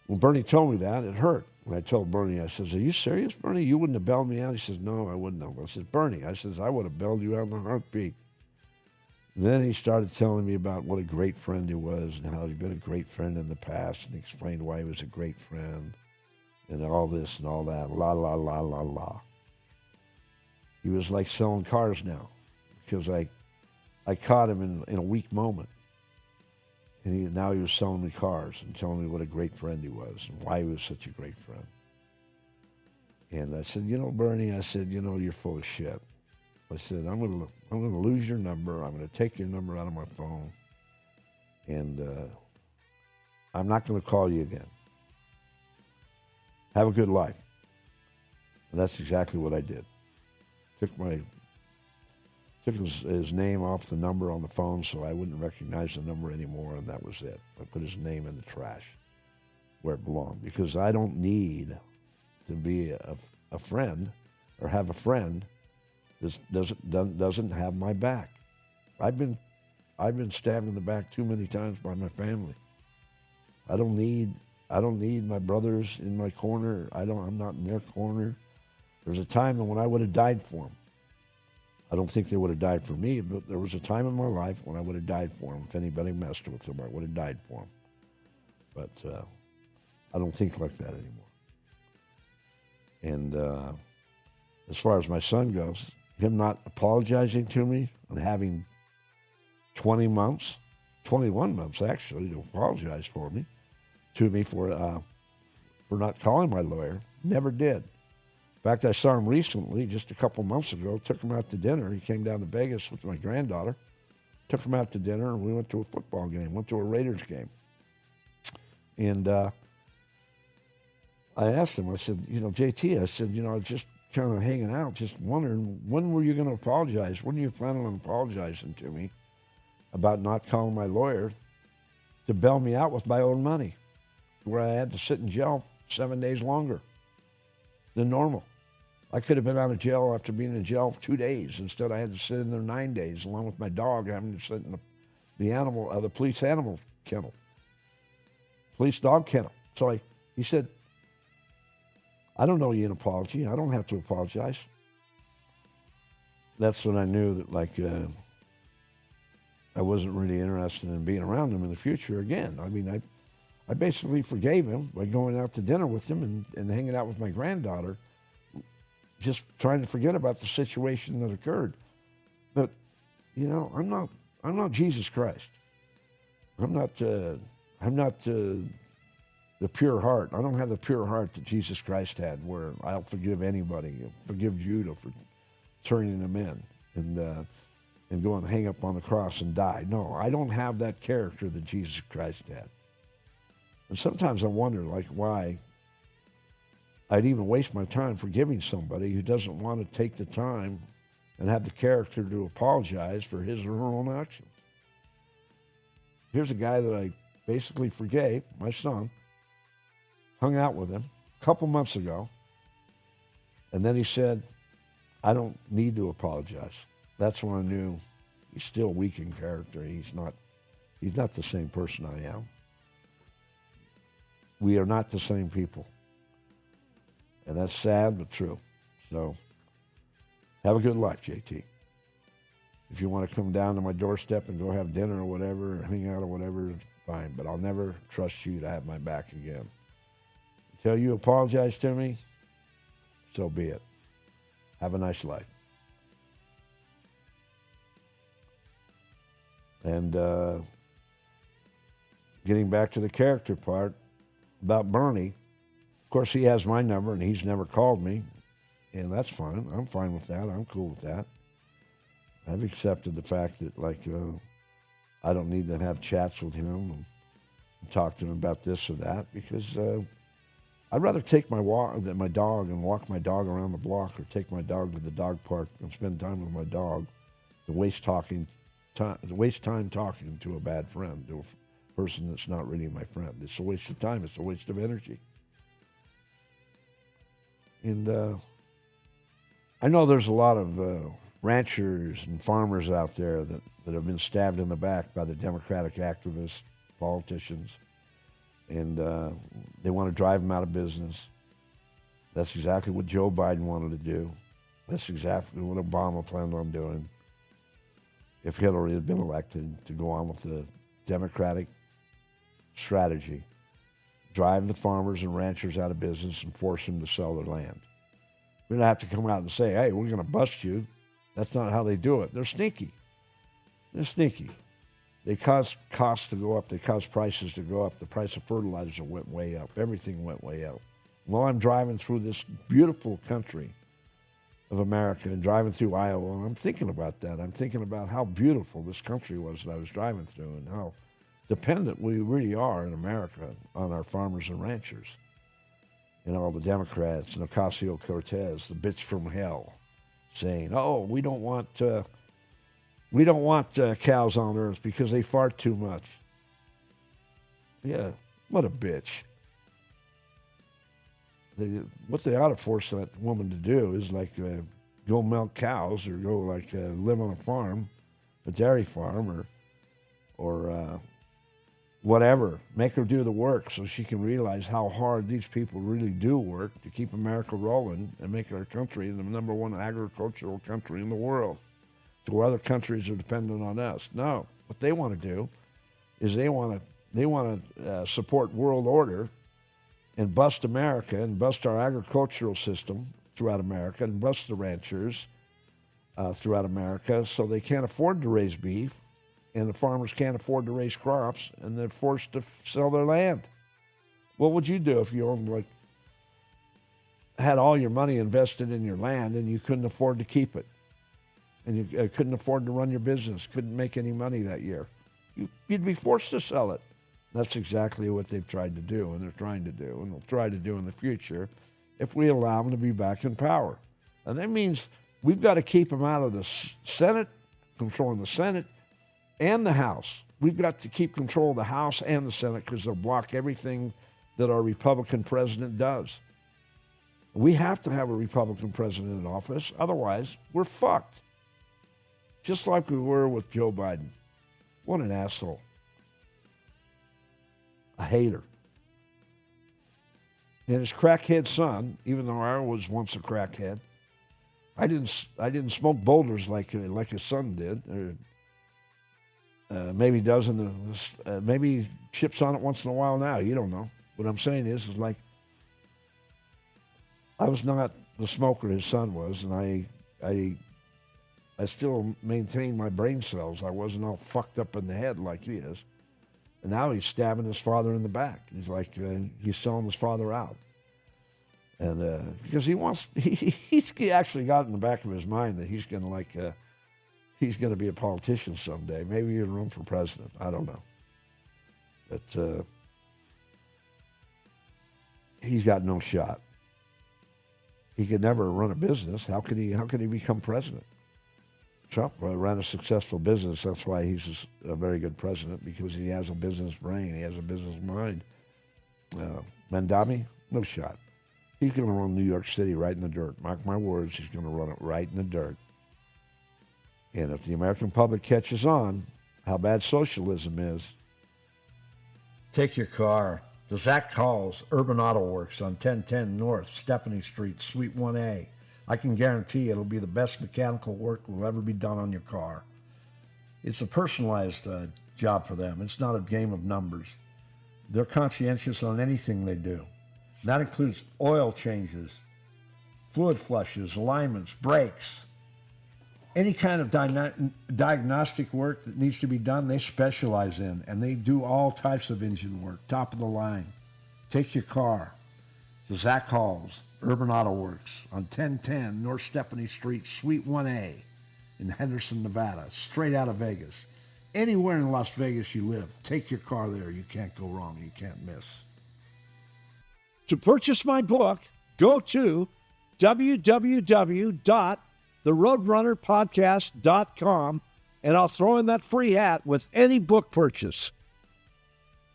when Bernie told me that, it hurt. When I told Bernie, I says, "Are you serious, Bernie? You wouldn't have bailed me out?" He says, "No, I wouldn't have." I said, "Bernie," I says, "I would have bailed you out in a heartbeat." And then he started telling me about what a great friend he was and how he'd been a great friend in the past, and explained why he was a great friend and all this and all that. La, la, la, la, la. He was like selling cars now because I I caught him in a weak moment. And now he was selling me cars and telling me what a great friend he was and why he was such a great friend. And I said, Bernie, I said, you're full of shit. I said, I'm gonna lose your number. I'm gonna take your number out of my phone, and I'm not gonna call you again. Have a good life. And that's exactly what I did. Took his name off the number on the phone so I wouldn't recognize the number anymore, and that was it. I put his name in the trash where it belonged, because I don't need to be a friend or have a friend that doesn't have my back. I've been stabbed in the back too many times by my family. I don't need my brothers in my corner. I'm not in their corner. There's a time when I would have died for them. I don't think they would have died for me, but there was a time in my life when I would have died for them. If anybody messed with them, I would have died for them. But I don't think like that anymore. And as far as my son goes, him not apologizing to me and having 21 months actually, to apologize to me for not calling my lawyer, never did. In fact, I saw him recently, just a couple months ago, took him out to dinner. He came down to Vegas with my granddaughter, took him out to dinner, and we went to a football game, went to a Raiders game. And I asked him, I said, JT, I said, I was just kind of hanging out, just wondering, when were you going to apologize? When are you planning on apologizing to me about not calling my lawyer to bail me out with my own money, where I had to sit in jail 7 days longer than normal? I could have been out of jail after being in jail 2 days. Instead, I had to sit in there 9 days, along with my dog, having to sit in the police animal kennel, police dog kennel. So he said, I don't owe you an apology. I don't have to apologize. That's when I knew that, I wasn't really interested in being around him in the future again. I mean, I basically forgave him by going out to dinner with him and hanging out with my granddaughter, just trying to forget about the situation that occurred. But, I'm not Jesus Christ. I'm not the pure heart. I don't have the pure heart that Jesus Christ had, where I'll forgive anybody, forgive Judah for turning him in and go and hang up on the cross and die. No, I don't have that character that Jesus Christ had. And sometimes I wonder, why I'd even waste my time forgiving somebody who doesn't want to take the time and have the character to apologize for his or her own actions. Here's a guy that I basically forgave, my son, hung out with him a couple months ago, and then he said, I don't need to apologize. That's when I knew he's still weak in character. He's not the same person I am. We are not the same people. And that's sad but true. So have a good life, JT. If you want to come down to my doorstep and go have dinner or whatever, or hang out or whatever, fine. But I'll never trust you to have my back again. Until you apologize to me, so be it. Have a nice life. And getting back to the character part about Bernie, of course, he has my number, and he's never called me, and that's fine. I'm fine with that. I'm cool with that. I've accepted the fact that, I don't need to have chats with him and talk to him about this or that, because I'd rather take my dog and walk my dog around the block, or take my dog to the dog park and spend time with my dog, than waste time talking to a bad friend, to a person that's not really my friend. It's a waste of time. It's a waste of energy. And I know there's a lot of ranchers and farmers out there that have been stabbed in the back by the Democratic activists, politicians, and they want to drive them out of business. That's exactly what Joe Biden wanted to do. That's exactly what Obama planned on doing if Hillary had been elected, to go on with the Democratic strategy. Drive the farmers and ranchers out of business and force them to sell their land. We don't have to come out and say, hey, we're going to bust you. That's not how they do it. They're sneaky. They're sneaky. They cause costs to go up. They cause prices to go up. The price of fertilizer went way up. Everything went way up. While I'm driving through this beautiful country of America and driving through Iowa, I'm thinking about that. I'm thinking about how beautiful this country was that I was driving through and how dependent we really are in America on our farmers and ranchers. You know, the Democrats and Ocasio-Cortez, the bitch from hell, saying, "Oh, we don't want cows on Earth because they fart too much." Yeah, what a bitch. What they ought to force that woman to do is go milk cows or go live on a farm, a dairy farm, or whatever. Make her do the work so she can realize how hard these people really do work to keep America rolling and make our country the number one agricultural country in the world, to where other countries are dependent on us. No, what they want to do is they want to support world order and bust America and bust our agricultural system throughout America and bust the ranchers throughout America, so they can't afford to raise beef and the farmers can't afford to raise crops and they're forced to sell their land. What would you do if you owned, had all your money invested in your land and you couldn't afford to keep it? And you couldn't afford to run your business, couldn't make any money that year? You'd be forced to sell it. That's exactly what they've tried to do, and they're trying to do, and they'll try to do in the future if we allow them to be back in power. And that means we've got to keep them out of the Senate, controlling the Senate and the House. We've got to keep control of the House and the Senate because they'll block everything that our Republican president does. We have to have a Republican president in office. Otherwise, we're fucked. Just like we were with Joe Biden. What an asshole. A hater. And his crackhead son, even though I was once a crackhead, I didn't smoke boulders like his son did. Or, maybe does maybe chips on it once in a while now. You don't know. What I'm saying is I was not the smoker his son was, and I still maintained my brain cells. I wasn't all fucked up in the head like he is. And now he's stabbing his father in the back. He's he's selling his father out. And because he's actually got in the back of his mind that he's going to be a politician someday. Maybe even run for president. I don't know. But he's got no shot. He could never run a business. How could he become president? Trump ran a successful business. That's why he's a very good president, because he has a business brain. He has a business mind. Mandami, no shot. He's going to run New York City right in the dirt. Mark my words, he's going to run it right in the dirt. And if the American public catches on how bad socialism is, take your car to Zach Call's Urban Auto Works on 1010 North Stephanie Street, Suite 1A. I can guarantee it'll be the best mechanical work that will ever be done on your car. It's a personalized job for them. It's not a game of numbers. They're conscientious on anything they do. That includes oil changes, fluid flushes, alignments, brakes. Any kind of diagnostic work that needs to be done, they specialize in, and they do all types of engine work, top of the line. Take your car to Zach Hall's Urban Auto Works on 1010 North Stephanie Street, Suite 1A in Henderson, Nevada, straight out of Vegas. Anywhere in Las Vegas you live, take your car there. You can't go wrong. You can't miss. To purchase my book, go to www.theroadrunnerpodcast.com, and I'll throw in that free hat with any book purchase.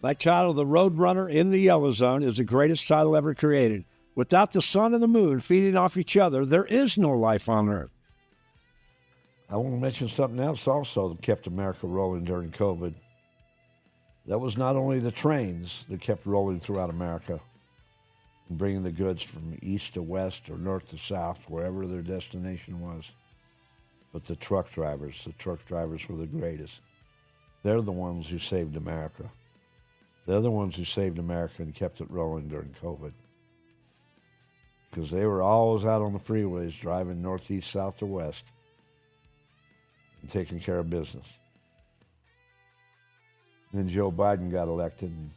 My title, The Roadrunner in the Yellow Zone, is the greatest title ever created. Without the sun and the moon feeding off each other, there is no life on Earth. I want to mention something else also that kept America rolling during COVID. That was not only the trains that kept rolling throughout America and bringing the goods from east to west or north to south, wherever their destination was, but the truck drivers. The truck drivers were the greatest. They're the ones who saved America. They're the ones who saved America and kept it rolling during COVID. Because they were always out on the freeways driving northeast, south, or west and taking care of business. then Joe Biden got elected and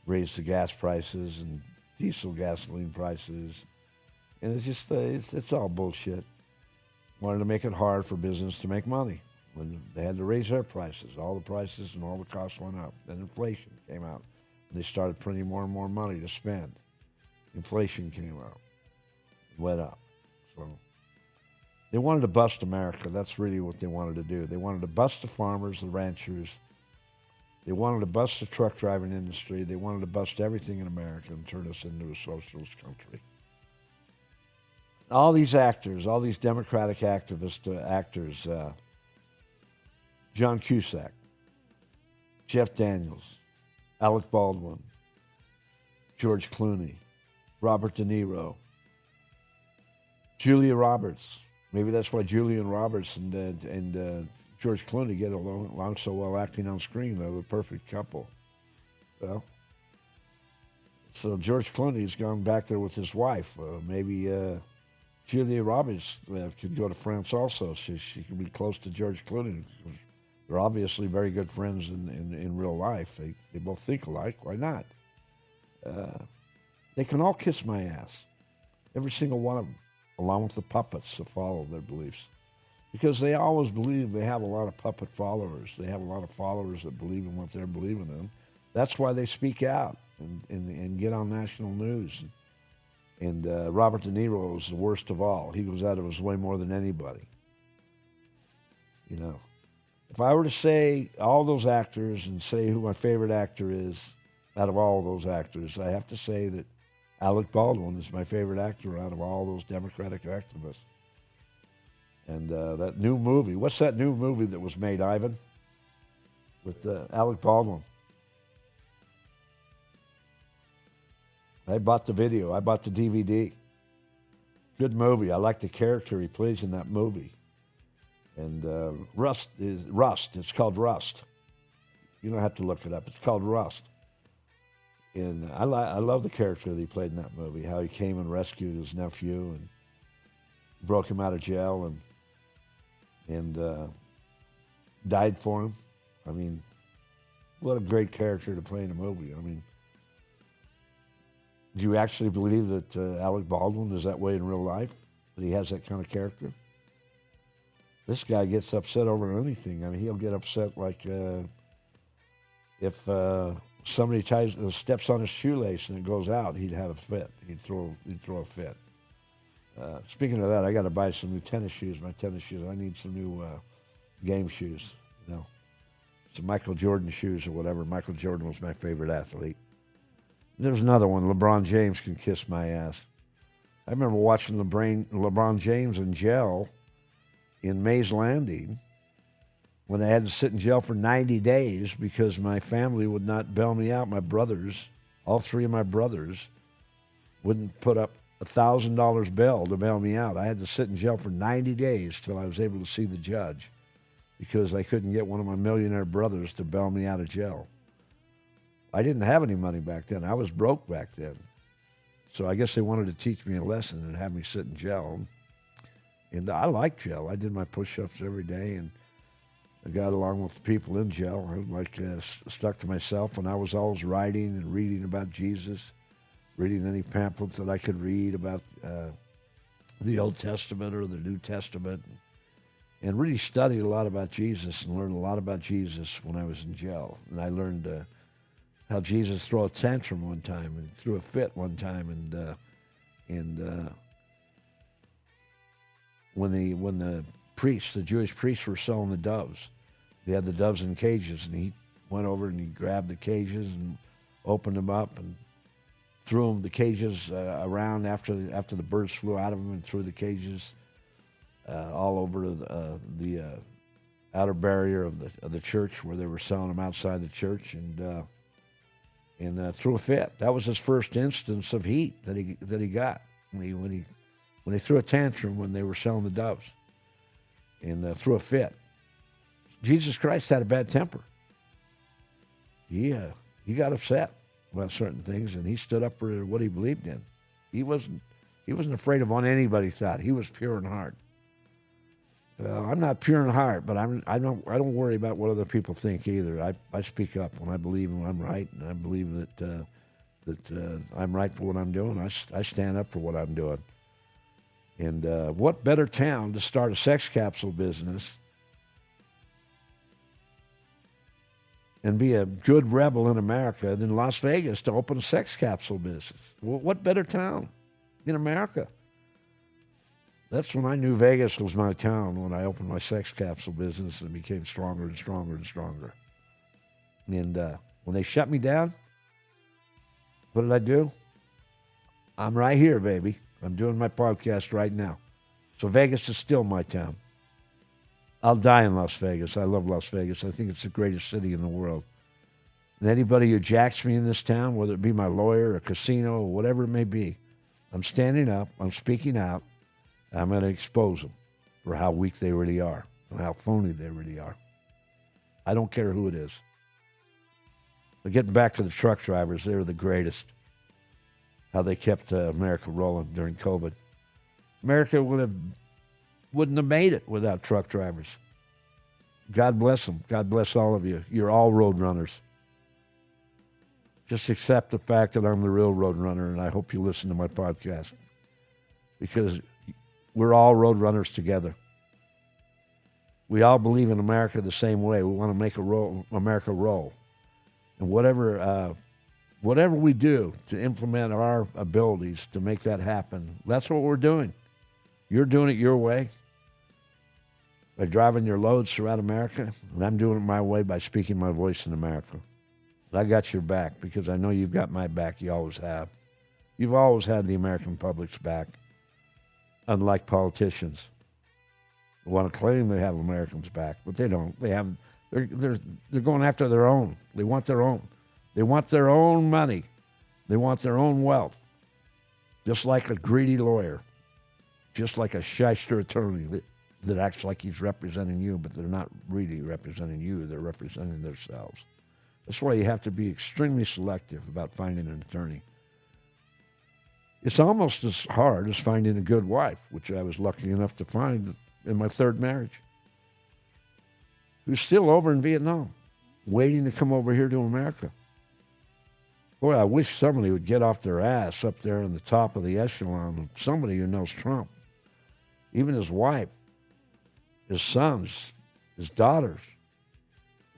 raised the gas prices and diesel gasoline prices. And it's just, it's all bullshit. Wanted to make it hard for business to make money. When they had to raise their prices, all the prices and all the costs went up. Then inflation came out. They started printing more and more money to spend. Inflation came out, went up. So they wanted to bust America. That's really what they wanted to do. They wanted to bust the farmers, the ranchers. They wanted to bust the truck driving industry. They wanted to bust everything in America and turn us into a socialist country. All these actors, all these Democratic activist actors, John Cusack, Jeff Daniels, Alec Baldwin, George Clooney, Robert De Niro, Julia Roberts. Maybe that's why Julia Roberts and George Clooney get along so well acting on screen. They're the perfect couple. Well, so George Clooney's gone back there with his wife. Maybe Julia Roberts could go to France also. She could be close to George Clooney. They're obviously very good friends in real life. They both think alike. Why not? They can all kiss my ass. Every single one of them, along with the puppets that follow their beliefs. Because they always believe they have a lot of puppet followers. They have a lot of followers that believe in what they're believing in. That's why they speak out and get on national news. And Robert De Niro is the worst of all. He goes out of his way more than anybody. You know, if I were to say all those actors and say who my favorite actor is out of all those actors, I have to say that Alec Baldwin is my favorite actor out of all those Democratic activists. And that new movie, what's that new movie that was made, Ivan? With Alec Baldwin. I bought the video. I bought the DVD. Good movie. I like the character he plays in that movie. And Rust. It's called Rust. You don't have to look it up. It's called Rust. And I love the character that he played in that movie, how he came and rescued his nephew and broke him out of jail and died for him. I mean, what a great character to play in a movie. I mean, do you actually believe that Alec Baldwin is that way in real life? That he has that kind of character? This guy gets upset over anything. I mean, he'll get upset like if somebody steps on his shoelace and it goes out, he'd have a fit. He'd throw a fit. Speaking of that, I got to buy some new tennis shoes. My tennis shoes. I need some new game shoes. You know, some Michael Jordan shoes or whatever. Michael Jordan was my favorite athlete. There's another one. LeBron James can kiss my ass. I remember watching LeBron James in jail in Mays Landing when I had to sit in jail for 90 days because my family would not bail me out. My brothers, all three of my brothers, wouldn't put up $1,000 bail to bail me out. I had to sit in jail for 90 days till I was able to see the judge because I couldn't get one of my millionaire brothers to bail me out of jail. I didn't have any money back then. I was broke back then. So I guess they wanted to teach me a lesson and have me sit in jail. And I liked jail. I did my push-ups every day, and I got along with the people in jail. I stuck to myself, and I was always writing and reading about Jesus, reading any pamphlets that I could read about the Old Testament or the New Testament, and really studied a lot about Jesus and learned a lot about Jesus when I was in jail. And I learned how Jesus threw a tantrum one time and threw a fit one time, and when the priests, the Jewish priests, were selling the doves, they had the doves in cages, and he went over and he grabbed the cages and opened them up and threw the cages around after the birds flew out of them, and threw the cages all over the outer barrier of the church where they were selling them outside the church, and threw a fit. That was his first instance of heat that he got when he threw a tantrum when they were selling the doves, and threw a fit. Jesus Christ had a bad temper. He got upset about certain things, and he stood up for what he believed in. He wasn't afraid of what anybody thought. He was pure in heart. I'm not pure in heart, but I don't worry about what other people think either. I speak up when I believe I'm right, and I believe that I'm right for what I'm doing. I stand up for what I'm doing. And what better town to start a sex capsule business and be a good rebel in America than Las Vegas to open a sex capsule business? What better town in America? That's when I knew Vegas was my town, when I opened my sex capsule business and became stronger and stronger and stronger. And when they shut me down, what did I do? I'm right here, baby. I'm doing my podcast right now. So Vegas is still my town. I'll die in Las Vegas. I love Las Vegas. I think it's the greatest city in the world. And anybody who jacks me in this town, whether it be my lawyer, a casino, or whatever it may be, I'm standing up, I'm speaking out, I'm going to expose them for how weak they really are and how phony they really are. I don't care who it is. But getting back to the truck drivers, they were the greatest. How they kept America rolling during COVID. America wouldn't have made it without truck drivers. God bless them. God bless all of you. You're all Roadrunners. Just accept the fact that I'm the real Roadrunner, and I hope you listen to my podcast. Because we're all Roadrunners together. We all believe in America the same way. We want to make America roll. And whatever we do to implement our abilities to make that happen, that's what we're doing. You're doing it your way by driving your loads throughout America, and I'm doing it my way by speaking my voice in America. I got your back because I know you've got my back. You always have. You've always had the American public's back, unlike politicians who want to claim they have Americans' back, but they don't. They're going after their own. They want their own. They want their own money. They want their own wealth. Just like a greedy lawyer. Just like a shyster attorney that acts like he's representing you, but they're not really representing you. They're representing themselves. That's why you have to be extremely selective about finding an attorney. It's almost as hard as finding a good wife, which I was lucky enough to find in my third marriage, who's still over in Vietnam, waiting to come over here to America. Boy, I wish somebody would get off their ass up there on the top of the echelon, somebody who knows Trump, even his wife, his sons, his daughters,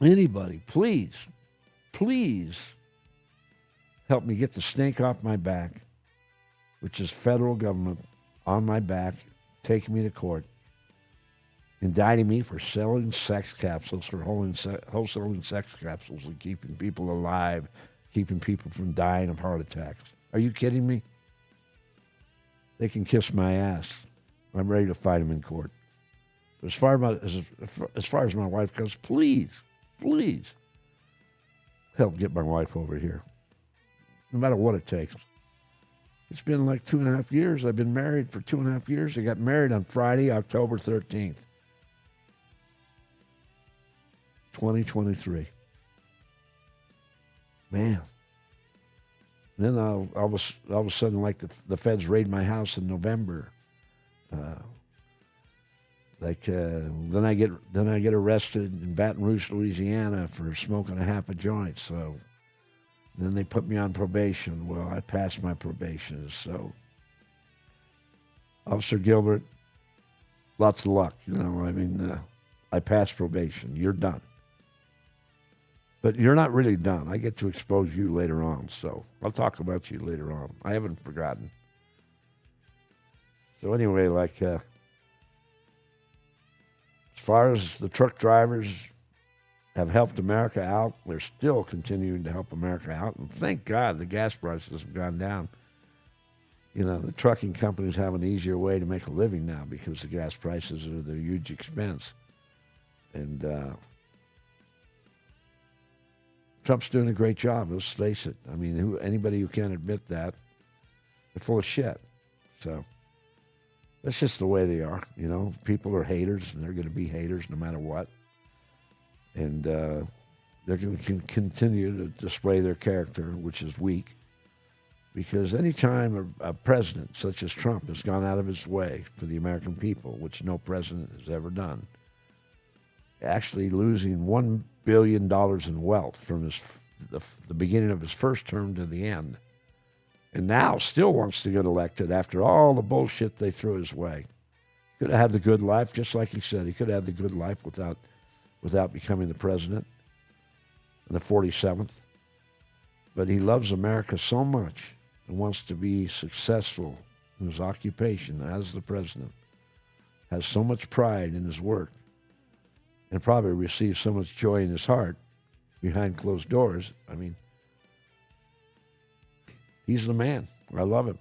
anybody, please help me get the snake off my back, which is federal government on my back, taking me to court, indicting me for selling sex capsules, for wholesaling sex capsules and keeping people alive, keeping people from dying of heart attacks. Are you kidding me? They can kiss my ass. I'm ready to fight them in court. But as far as my wife goes, please help get my wife over here, no matter what it takes. It's been like 2.5 years. I've been married for 2.5 years. I got married on Friday, October 13th, 2023. Man. Then all of a sudden, like the feds raid my house in November. Then I get arrested in Baton Rouge, Louisiana, for smoking a half a joint. So then they put me on probation. Well, I passed my probation. So Officer Gilbert, lots of luck. I passed probation. You're done. But you're not really done. I get to expose you later on. So I'll talk about you later on. I haven't forgotten. So anyway, as far as the truck drivers have helped America out, they're still continuing to help America out. And thank God the gas prices have gone down. The trucking companies have an easier way to make a living now because the gas prices are the huge expense. And Trump's doing a great job, let's face it. I mean, anybody who can't admit that, they're full of shit. So that's just the way they are. People are haters, and they're going to be haters no matter what. And they're going to continue to display their character, which is weak. Because any time a president such as Trump has gone out of his way for the American people, which no president has ever done, actually losing $1 billion in wealth from the beginning of his first term to the end, and now still wants to get elected after all the bullshit they threw his way. He could have had the good life, just like he said. He could have had the good life without becoming the president, the 47th. But he loves America so much and wants to be successful in his occupation as the president, has so much pride in his work, and probably receives so much joy in his heart behind closed doors. I mean, he's the man. I love him.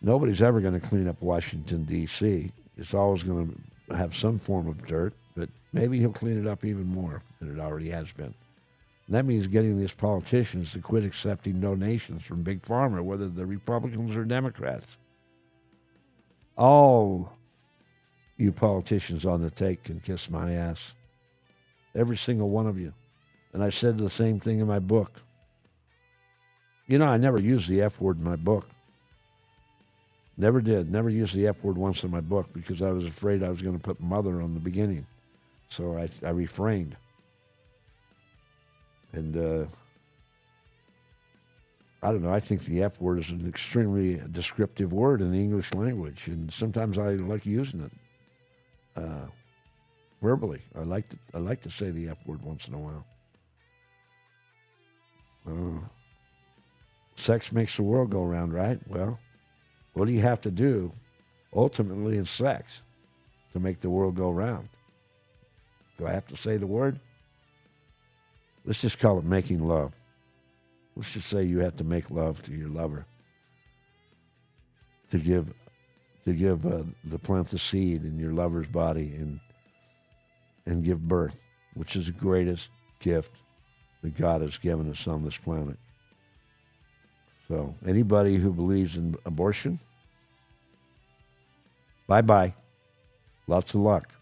Nobody's ever going to clean up Washington, D.C. It's always going to have some form of dirt, but maybe he'll clean it up even more than it already has been. And that means getting these politicians to quit accepting donations from Big Pharma, whether they're Republicans or Democrats. All you politicians on the take can kiss my ass. Every single one of you. And I said the same thing in my book. You know, I never used the F word in my book. Never did. Never used the F word once in my book because I was afraid I was going to put mother on the beginning. So I refrained. And I don't know, I think the F word is an extremely descriptive word in the English language. And sometimes I like using it verbally. I like to say the F word once in a while. Sex makes the world go round, right? Well, what do you have to do ultimately in sex to make the world go round? Do I have to say the word? Let's just call it making love. Let's just say you have to make love to your lover to give the plant the seed in your lover's body and give birth, which is the greatest gift that God has given us on this planet. So anybody who believes in abortion, bye-bye. Lots of luck.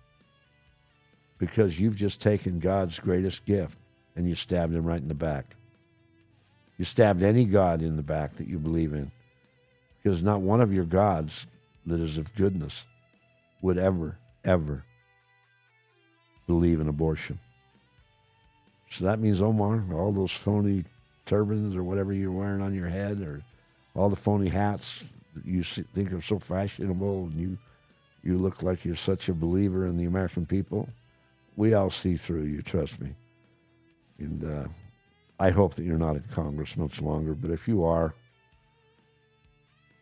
Because you've just taken God's greatest gift and you stabbed him right in the back. You stabbed any God in the back that you believe in. Because not one of your gods that is of goodness would ever believe in abortion. So that means, Omar, all those phony turbans or whatever you're wearing on your head, or all the phony hats that you think are so fashionable, and you look like you're such a believer in the American people, we all see through you, trust me. And I hope that you're not in Congress much longer, but if you are,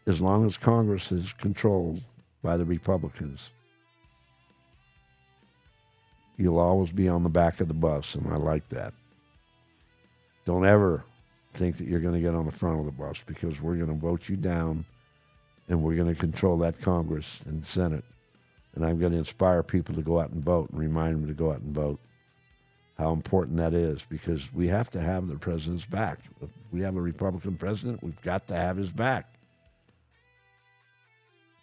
as long as Congress is controlled by the Republicans, you'll always be on the back of the bus, and I like that. Don't ever think that you're going to get on the front of the bus, because we're going to vote you down, and we're going to control that Congress and Senate. And I'm going to inspire people to go out and vote and remind them to go out and vote. How important that is, because we have to have the president's back. If we have a Republican president, we've got to have his back.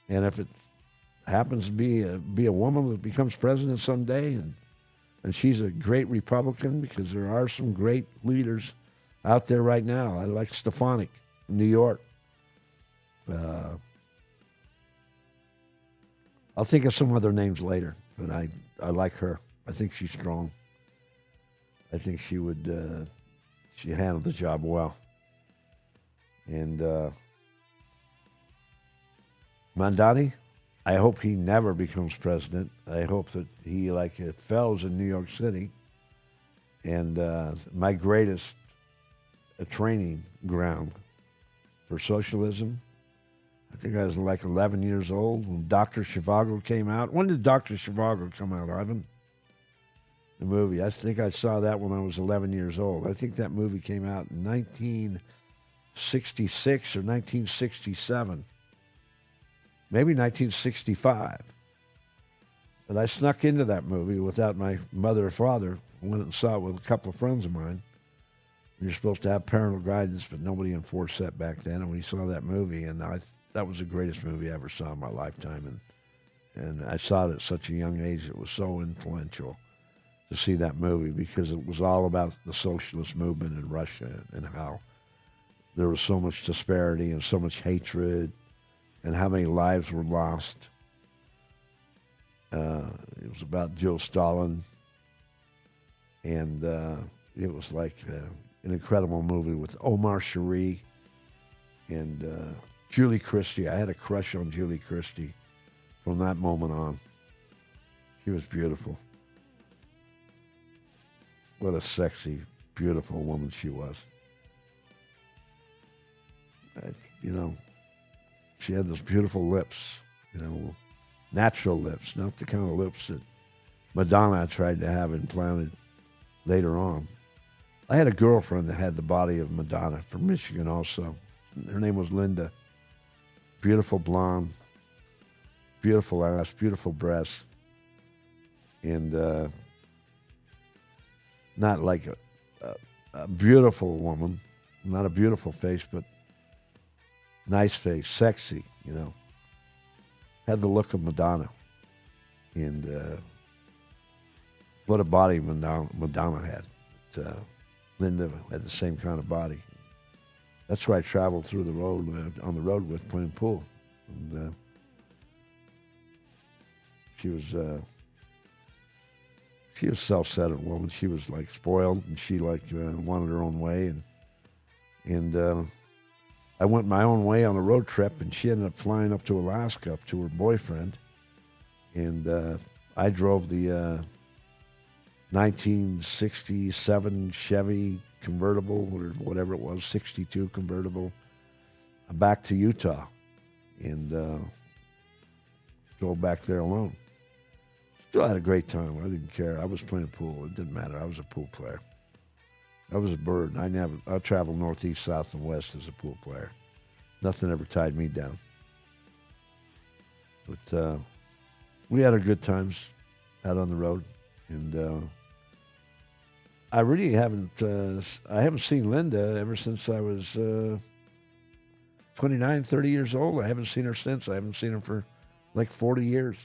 And if it happens to be a woman that becomes president someday, and she's a great Republican, because there are some great leaders out there right now. I like Stefanik in New York. I'll think of some other names later, but I like her. I think she's strong. I think she would she handled the job well. And Mandani, I hope he never becomes president. I hope that he, like it Fells in New York City, and my greatest training ground for socialism. I think I was like 11 years old when Dr. Zhivago came out. When did Dr. Zhivago come out, Ivan? The movie. I think I saw that when I was 11 years old. I think that movie came out in 1966 or 1967. Maybe 1965. But I snuck into that movie without my mother or father. I went and saw it with a couple of friends of mine. You're supposed to have parental guidance, but nobody enforced that back then. And we saw that movie, and that was the greatest movie I ever saw in my lifetime. And I saw it at such a young age. It was so influential to see that movie, because it was all about the socialist movement in Russia and how there was so much disparity and so much hatred and how many lives were lost. It was about Joe Stalin, and it was like an incredible movie with Omar Sharif and Julie Christie. I had a crush on Julie Christie from that moment on. She was beautiful. What a sexy, beautiful woman she was. You know, she had those beautiful lips, you know, natural lips, not the kind of lips that Madonna tried to have implanted later on. I had a girlfriend that had the body of Madonna from Michigan also. Her name was Linda. Beautiful blonde, beautiful ass, beautiful breasts, and not like a beautiful woman, not a beautiful face, but nice face, sexy, you know. Had the look of Madonna. And what a body Madonna had. Linda had the same kind of body. That's why I traveled through the road, on the road with, playing pool. And she was a self-centered woman. She was like spoiled, and she like wanted her own way. And I went my own way on a road trip, and she ended up flying up to Alaska, up to her boyfriend. And I drove the 1967 Chevy convertible, or whatever it was, 62 convertible, back to Utah. And drove back there alone. Still had a great time. I didn't care. I was playing pool. It didn't matter. I was a pool player. I was a bird. I traveled northeast, south, and west as a pool player. Nothing ever tied me down. But we had our good times out on the road, and I really haven't. I haven't seen Linda ever since I was 29, 30 years old. I haven't seen her since. I haven't seen her for like 40 years.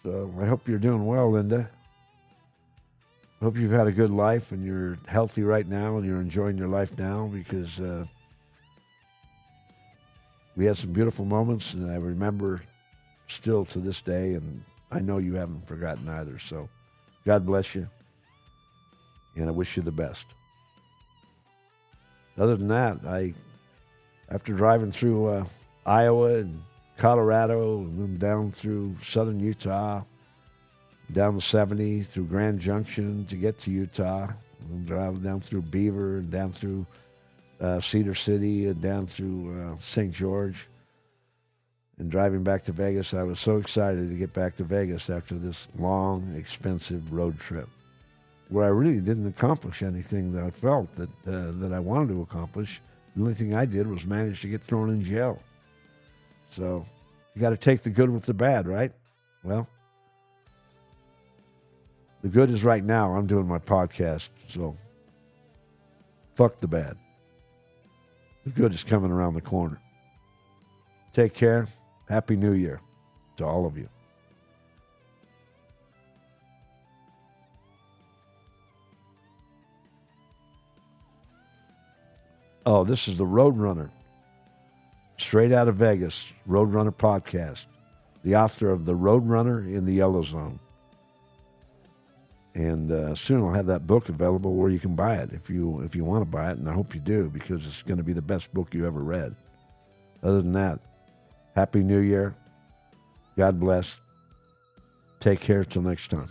So I hope you're doing well, Linda. I hope you've had a good life and you're healthy right now and you're enjoying your life now, because we had some beautiful moments, and I remember still to this day, and I know you haven't forgotten either. So God bless you, and I wish you the best. Other than that, after driving through Iowa and Colorado, and then down through southern Utah, down the 70 through Grand Junction to get to Utah, and then driving down through Beaver and down through Cedar City and down through St. George, and driving back to Vegas. I was so excited to get back to Vegas after this long, expensive road trip, where I really didn't accomplish anything that I felt that I wanted to accomplish. The only thing I did was manage to get thrown in jail. So you got to take the good with the bad, right? Well, the good is right now I'm doing my podcast, so fuck the bad. The good is coming around the corner. Take care. Happy New Year to all of you. Oh, this is the Roadrunner. Straight out of Vegas, Roadrunner podcast. The author of The Roadrunner in the Yellow Zone. And soon I'll have that book available where you can buy it if you want to buy it, and I hope you do, because it's going to be the best book you ever read. Other than that, Happy New Year. God bless. Take care till next time.